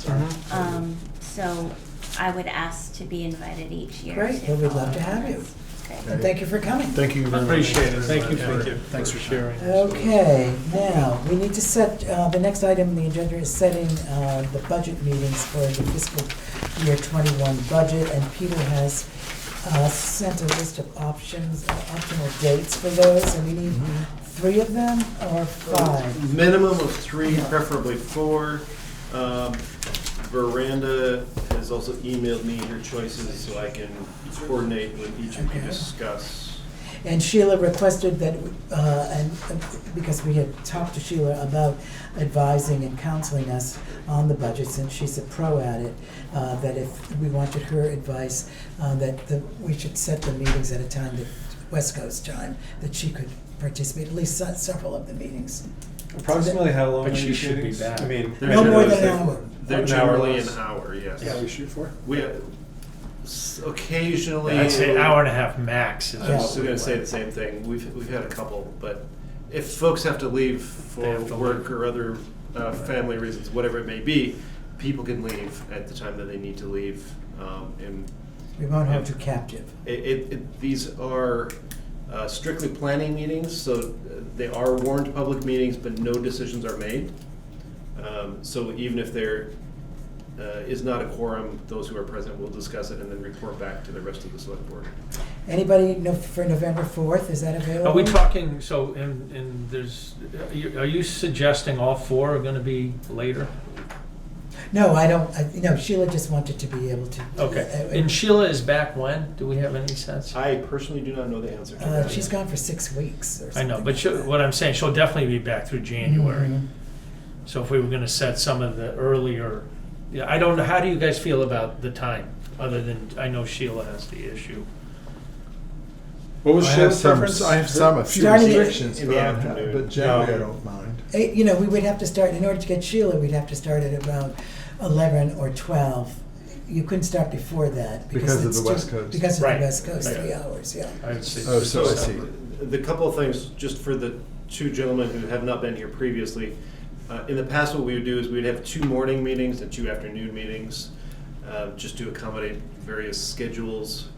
So I would ask to be invited each year. Great, well, we'd love to have you. Okay. And thank you for coming. Thank you very much. Appreciate it, thank you thanks for sharing. Okay, now, we need to set, the next item on the agenda is setting the budget meetings for the fiscal year 21 budget, and Peter has sent a list of optional dates for those, and we need 3 of them or 5? minimum of 3, preferably 4. Veranda has also emailed me her choices so I can coordinate with each of you to Okay. discuss. And Sheila requested that, because we had talked to Sheila about advising and counseling us on the budget, since she's a pro at it, that if we wanted her advice, we should set the meetings at a time that West Coast time, that she could participate, at least several of the meetings. Approximately how long But are she these should be meetings? back. I mean, They're No more than generally- an hour. They're An hour generally less. an hour, yes. What we shoot for? We, occasionally. I'd say hour and a half max. Is I was what gonna we say like. the same thing. We've had a couple, but if folks have to leave They for have to work leave. or other family reasons, whatever it may be, people can leave at the time that they need to leave. And We won't hold you captive. these are strictly planning meetings, so they are warned public meetings, but no decisions are made. So even if there is not a quorum, those who are present will discuss it and then report back to the rest of the select board. Anybody for November 4th, is that available? Are we talking, so, and there's, are you suggesting all four are gonna be later? No, I don't, no, Sheila just wanted to be able to. Okay, and Sheila is back when? Do we have any sense? I personally do not know the answer to that. She's gone for 6 weeks or I something. know, but what I'm saying, she'll definitely be back through January. Mhm. So if we were gonna set some of the earlier, yeah, I don't know, how do you guys feel about the time? Other than, I know Sheila has the issue. What was I have Sheila's some, preference? I have some, a few Starting at- restrictions, in the afternoon. but generally I Oh. don't mind. You know, we would have to start, in order to get Sheila, we'd have to start at around 11 or 12. You couldn't start before that. Because of it's the West Coast. Because of the Right. West Coast, Right. 3 hours, yeah. I would say. Oh, so I see. The couple of things, just for the two gentlemen who have not been here previously, in the past, what we would do is we'd have 2 morning meetings and 2 afternoon meetings, just to accommodate various schedules,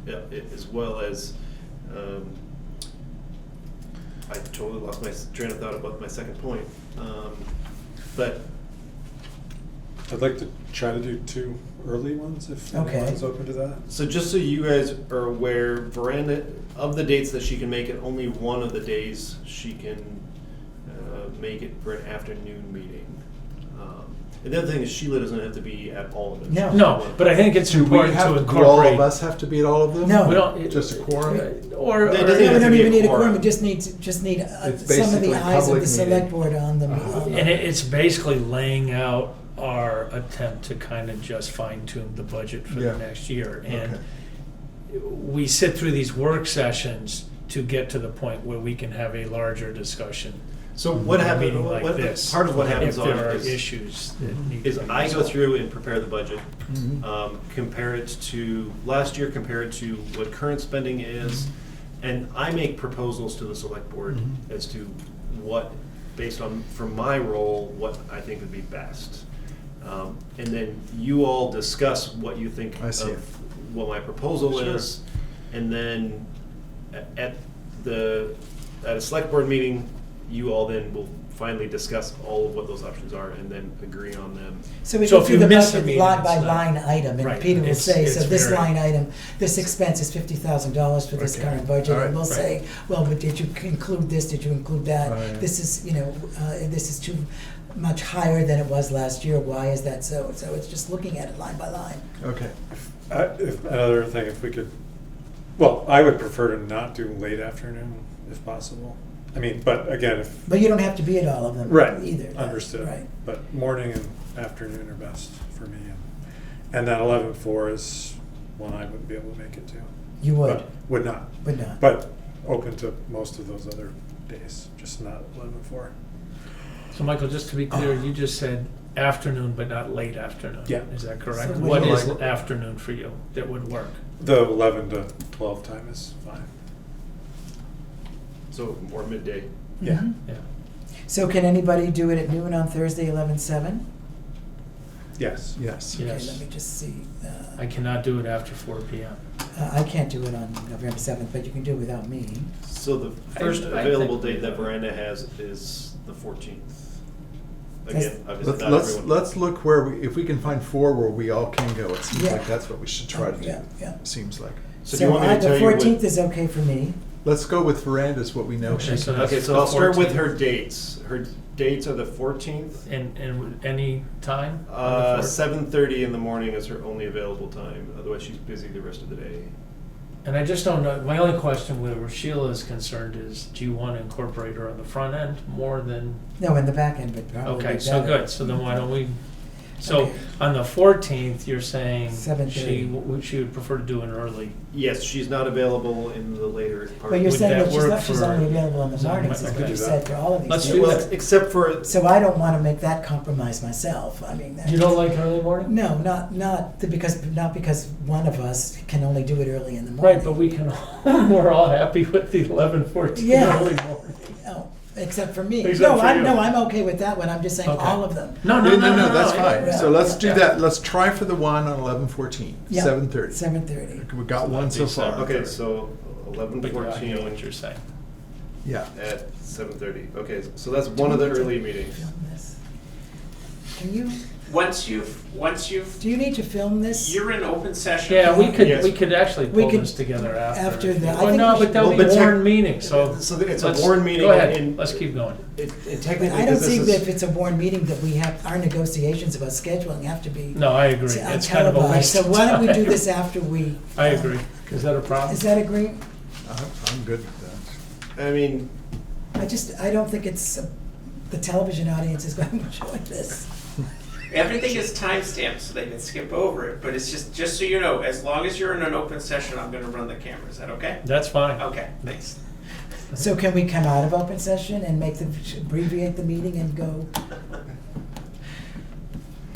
as well as, I totally lost my train of thought about my second point. But I'd like to try to do 2 early ones if Okay. anyone's open to that. So just so you guys are aware, Veranda, of the dates that she can make it, only one of the days she can make it for an afternoon meeting. And the other thing is Sheila doesn't have to be at all of them. No. No, but I think it's Do we important have, to do all of incorporate. us have to be at all of them? No. We don't. Just a quorum? Or, It doesn't No, have we to don't be a even need a quorum. quorum, we just need It's some of basically the a eyes of public the select meeting. board on the. and it's basically laying out our attempt to kind of just fine tune the budget for Yeah. the next year. And Okay. we sit through these work sessions to get to the point where we can have a larger discussion. So what in a happens, meeting like this. part of what happens If on there are is, issues that need is to be I go resolved. through and prepare the budget, Mhm. compare it to last year, compare it to what current spending is, and I make proposals to the select board Mhm. as to what, based on, from my role, what I think would be best. And then you all discuss what you think I see. of what my proposal Sure. is, and then at a select board meeting, you all then will finally discuss all of what those options are and then agree on them. So we So go if through you the miss a budget meeting, line by it's not- line item, and Right. Peter will It's- say, so it's this very- line item, this expense is $50,000 for this Okay. current budget, All right. and we'll say, well, but did you include this, did you include that? Right. This is, this is too much higher than it was last year, why is that so? So it's just looking at it line by line. Okay. If another thing, if we could, well, I would prefer to not do late afternoon if possible. I mean, but again, if, But you don't have to be at all of them right, either. understood. Right. But morning and afternoon are best for me. And that 11/4 is one I wouldn't be able to make it to. You would, But would not. would not. But open to most of those other days, just not 11/4. So Michael, just to be clear, you just said afternoon, but not late afternoon. Yeah. Is that correct? So What would you is like- afternoon for you that would work? The 11 to 12 time is fine. So, or midday. Yeah. Mhm. Yeah. So can anybody do it at noon on Thursday, 11/7? Yes. Yes. Okay, Yes. let me just see. I cannot do it after 4 PM. I can't do it on November 7th, but you can do it without me. So the first I available think- date that Miranda has is the 14th. That's- Again, obviously not Let's, everyone. let's look where we, if we can find 4 where we all can go, it seems Yeah. like that's what we should try to do. Yeah, yeah. Seems like. So do you want me to tell the you what? 14th is okay for me. Let's go with verandas, what we know. Okay, she so can- that's Okay, so the I'll start with 14th. her dates. Her dates are the 14th. And any time? on the 4th? 7:30 in the morning is her only available time. Otherwise, she's busy the rest of the day. And I just don't know, my only question where Sheila is concerned is, do you want to incorporate her on the front end more than? No, in the back end, but probably Okay, so better. good, so then why don't we, So Okay. on the 14th, you're saying 7:30. she would prefer to do an early. Yes, she's not available in the later part. But you're Would saying that that she's work not, she's for- only available in the Is that- mornings, is I what could you do said that. for all of these Let's things. do Well, that. except for, So I don't wanna make that compromise myself, I mean, that. You don't like early morning? No, not because one of us can only do it early in the morning. Right, but we can, we're all happy with the 11:14 Yeah. early morning. Oh, except for me. Except No, for you. I'm okay with that one, I'm just saying Okay. all of them. No, That's yeah. fine. yeah, So let's yeah. do that. Let's try for the one on 11/14, Yeah. 7:30. 7:30. We got one so far. okay, so But I hear 11:14 what you're saying. Yeah. at 7:30. Okay, so that's one of the early meetings. Film this. Can you, Once you've, do you need to film this? you're in open session. Yeah, we Yes. could actually We pull could- this together after. after the- I Well, think no, we but should- they'll Well, be but warned meetings, so. So it's a let's- warned meeting. Go ahead, and let's keep going. technically, I don't this think is- that if it's a board meeting that we have, our negotiations about scheduling have to be No, I agree. It's kind of a televised. waste So of why don't we do time. this after we? I agree. Is that a problem? Is that agree? I'm good with that. I mean, I don't think it's, the television audience is going to enjoy this. Everything is timestamped, so they can skip over it, but it's just so you know, as long as you're in an open session, I'm gonna run the camera, is that okay? That's fine. Okay, thanks. So can we come out of open session and abbreviate the meeting and go?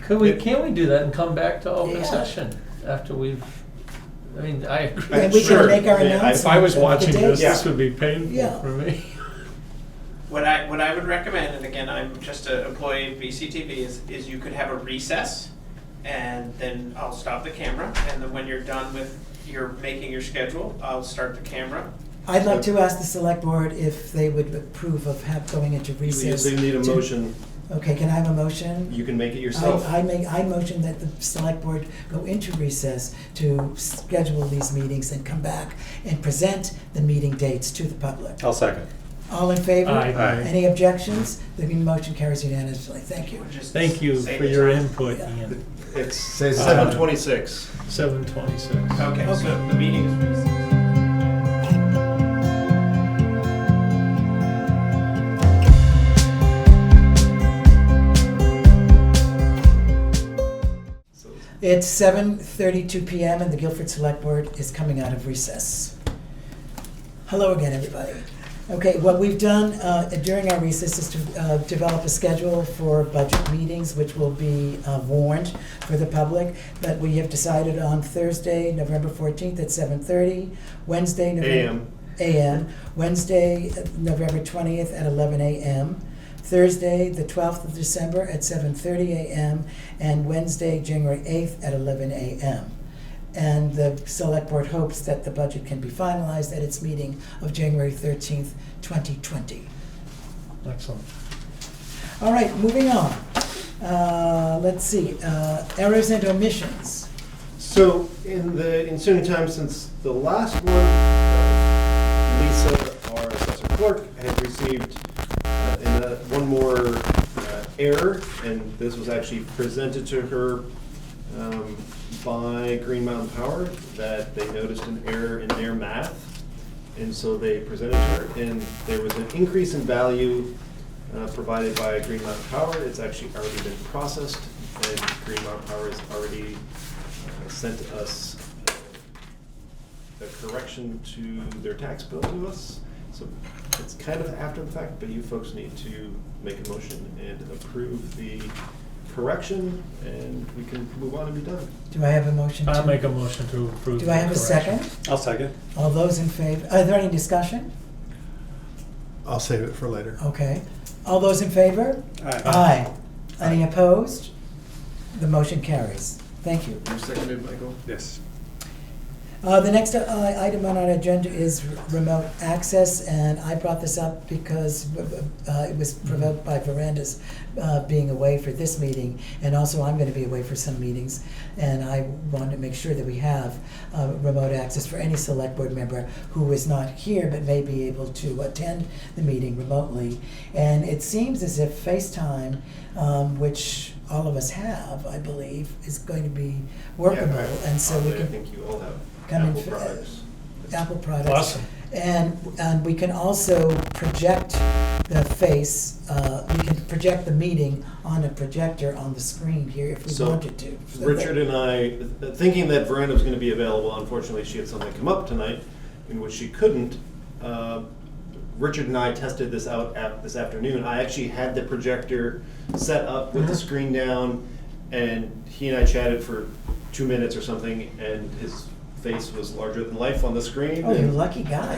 Can't we do that and come back to open Yeah. session after we've, I mean, I agree. And we Sure. can make our Yeah, announcement. If I was of the watching this, date. this would be painful Yeah. for me. What I would recommend, and again, I'm just an employee of BCTV, is you could have a recess, and then I'll stop the camera, and then when you're done with making your schedule, I'll start the camera. I'd like to ask the select board if they would approve of going into you recess. usually need a to- motion. Okay, can I have a motion? You can make it yourself. I motion that the select board go into recess to schedule these meetings and come back and present the meeting dates to the public. I'll second. All in favor? Aye. Aye. Any objections? The motion carries unanimously. Thank you. Just Thank you save for the your time. input, Yeah. Ian. It's Say the 7:26. 7:26. Okay, Okay. so the meeting is recessed. It's 7:32 PM and the Guilford Select Board is coming out of recess. Hello again, everybody. Okay, what we've done during our recess is to develop a schedule for budget meetings, which will be warned for the public. But we have decided on Thursday, November 14th at 7:30, Wednesday, November... AM, Wednesday, November 20th at 11 a.m., Thursday, the 12th of December at 7:30 a.m., and Wednesday, January 8th at 11 a.m. And the Select Board hopes that the budget can be finalized at its meeting of January 13th, 2020. Excellent. All right, moving on. Let's see, errors and omissions. So in the ensuing time since the last one, Lisa, our assessor clerk, had received one more error, and this was actually presented to her by Green Mountain Power, that they noticed an error in their math, and so they presented to her, and there was an increase in value provided by Green Mountain Power. It's actually already been processed, and Green Mountain Power has already sent us a correction to their tax bill to us. So it's kind of after the fact, but you folks need to make a motion and approve the correction, and we can move on and be done. Do I have a motion to? I'll make a motion to approve. Do I have a the correction. second? I'll second. All those in favor, are there any discussion? I'll save it for later. Okay. All those in favor? Aye. Aye. Any opposed? The motion carries. Thank you. You seconded, Michael? Yes. The next item on our agenda is remote access, and I brought this up because it was provoked by Veranda's being away for this meeting, and also I'm going to be away for some meetings, and I wanted to make sure that we have remote access for any select board member who is not here but may be able to attend the meeting remotely. And it seems as if FaceTime, which all of us have, I believe, is going to be workable, and so we I can think you all have come in Apple for products. Apple products. Awesome. And we can also project the face, we can project the meeting on a projector on the screen here if we So, wanted to. So Richard and I, thinking that Veranda was going to be available, unfortunately she had something come up tonight in which she couldn't. Richard and I tested this out this afternoon. I actually had the projector set up with the screen down, and he and I chatted for 2 minutes or something, and his face was larger than life on the screen. Oh, you're a lucky guy.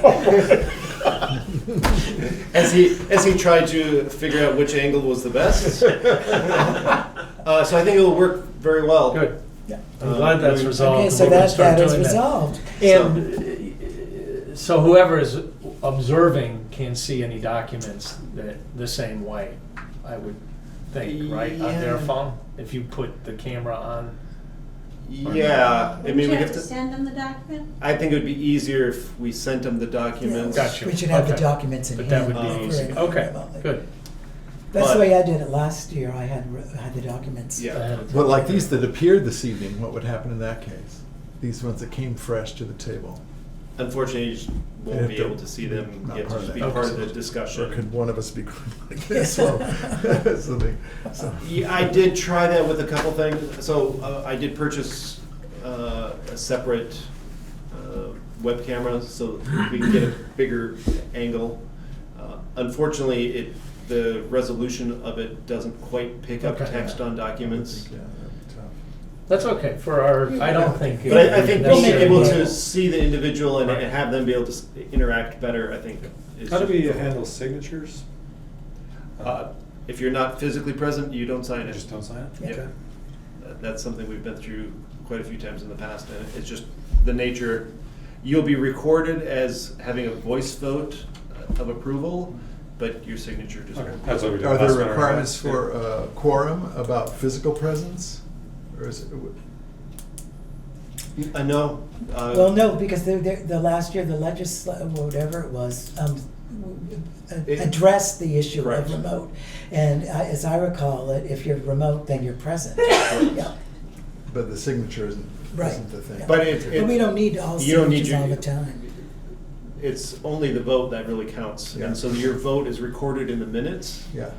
As he tried to figure out which angle was the best. So I think it will work very well. Good. I'm glad that's resolved. Okay, and so we're gonna that start is doing that. resolved. And so whoever is observing can see any documents the same way, I would think, right? On their Yeah. phone, if you put the camera on. Yeah, I mean, Would you we have have to to. send them the document? I think it would be easier if we sent them the documents. Gotcha. We should have the Okay. documents in But hand. that would be for easy. it. Okay, good. That's the But- way I did it last year. I had the documents. Yeah. Ahead of But time. like these that appeared this evening, what would happen in that case? These ones that came fresh to the table? Unfortunately, you just They won't have be to able to see them. not You have to part just of be that. part of the Or discussion. could one of us be like this? Well, something. So. Yeah, I did try that with a couple things. So I did purchase a separate web camera so we can get a bigger angle. Unfortunately, the resolution of it doesn't quite pick up Okay. text on documents. Yeah, that'd be tough. That's okay, for our, I don't think. But I think being Necessary. able to see the individual and Right. have them be able to interact better, I think. Is How do we handle signatures? If you're not physically present, you don't sign it. Just don't sign it? Yeah. Okay. That's something we've been through quite a few times in the past, and it's just the nature. You'll be recorded as having a voice vote of approval, but your signature just Okay, won't. that's what we did. Are last there winter, requirements right? for quorum about physical presence? Or is it? No. Well, no, because the last year, the whatever it was, addressed the issue Correct. of remote. And as I recall it, if you're remote, then you're present. Yeah, But the signature isn't the thing. Yeah. But But we don't need all you don't need signatures all your- the time. It's only the vote that really counts, Yeah. and so your vote is recorded in the minutes. Yeah.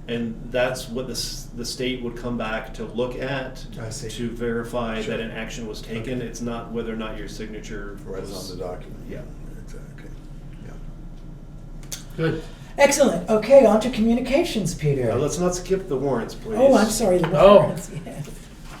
And that's what the state would come back to look at I see. to verify Sure. that an action was taken. Okay. It's not whether or not your signature Was was on the document. Yeah. Exactly. Yeah. Good. Excellent. Okay, on to communications, Peter. Now, let's not skip the warrants, please. Oh, I'm sorry, the Oh. warrants, yeah.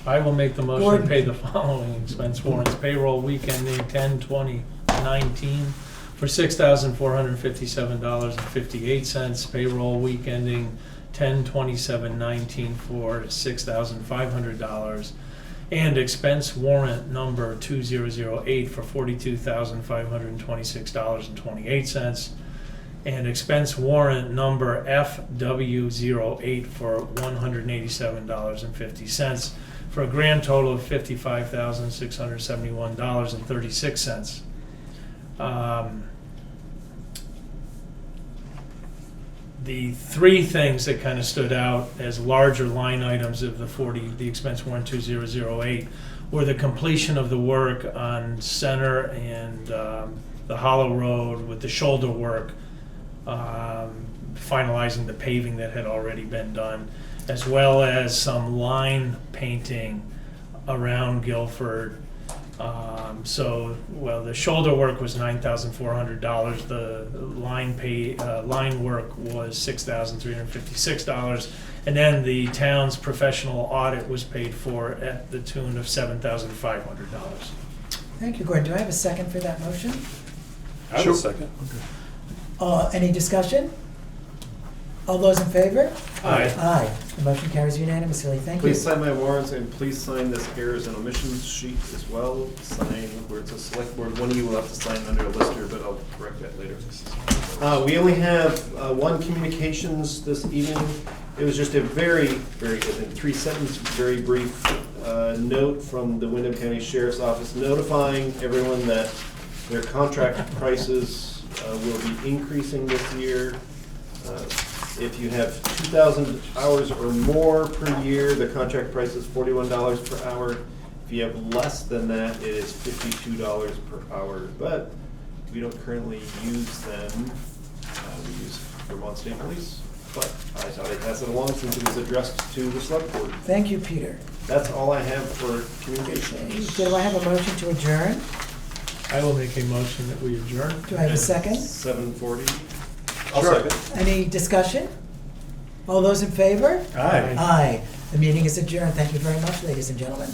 I will make the motion Gordon. to pay the following expense warrants. Payroll week ending 10/20/19 for $6,457.58. Payroll week ending 10/27/19 for $6,500. And expense warrant number 2008 for $42,526.28. And expense warrant number FW08 for $187.50. For a grand total of $55,671.36. The three things that kind of stood out as larger line items of the expense warrant 2008 were the completion of the work on Center and the Hollow Road with the shoulder work, finalizing the paving that had already been done, as well as some line painting around Guilford. The shoulder work was $9,400. The line work was $6,356, and then the town's professional audit was paid for at the tune of $7,500. Thank you, Gordon. Do I have a second for that motion? I will second. Any discussion? All those in favor? Aye. Aye. The motion carries unanimously. Thank you. Please sign my warrants, and please sign this errors and omissions sheet as well. Sign where it says select board. One of you will have to sign under a lister, but I'll correct that later. We only have one communications this evening. It was just a very, very, in 3 sentence, very brief note from the Windham County Sheriff's Office notifying everyone that their contract prices will be increasing this year. If you have 2,000 hours or more per year, the contract price is $41 per hour. If you have less than that, it is $52 per hour. But we don't currently use them. We use Vermont Vermont State Police, but I thought I'd pass it along since it was addressed to the select board. Thank you, Peter. That's all I have for communications. Do I have a motion to adjourn? I will make a motion that we adjourn. Do I have a second? 7:40. I'll second. Any discussion? All those in favor? Aye. Aye. The meeting is adjourned. Thank you very much, ladies and gentlemen.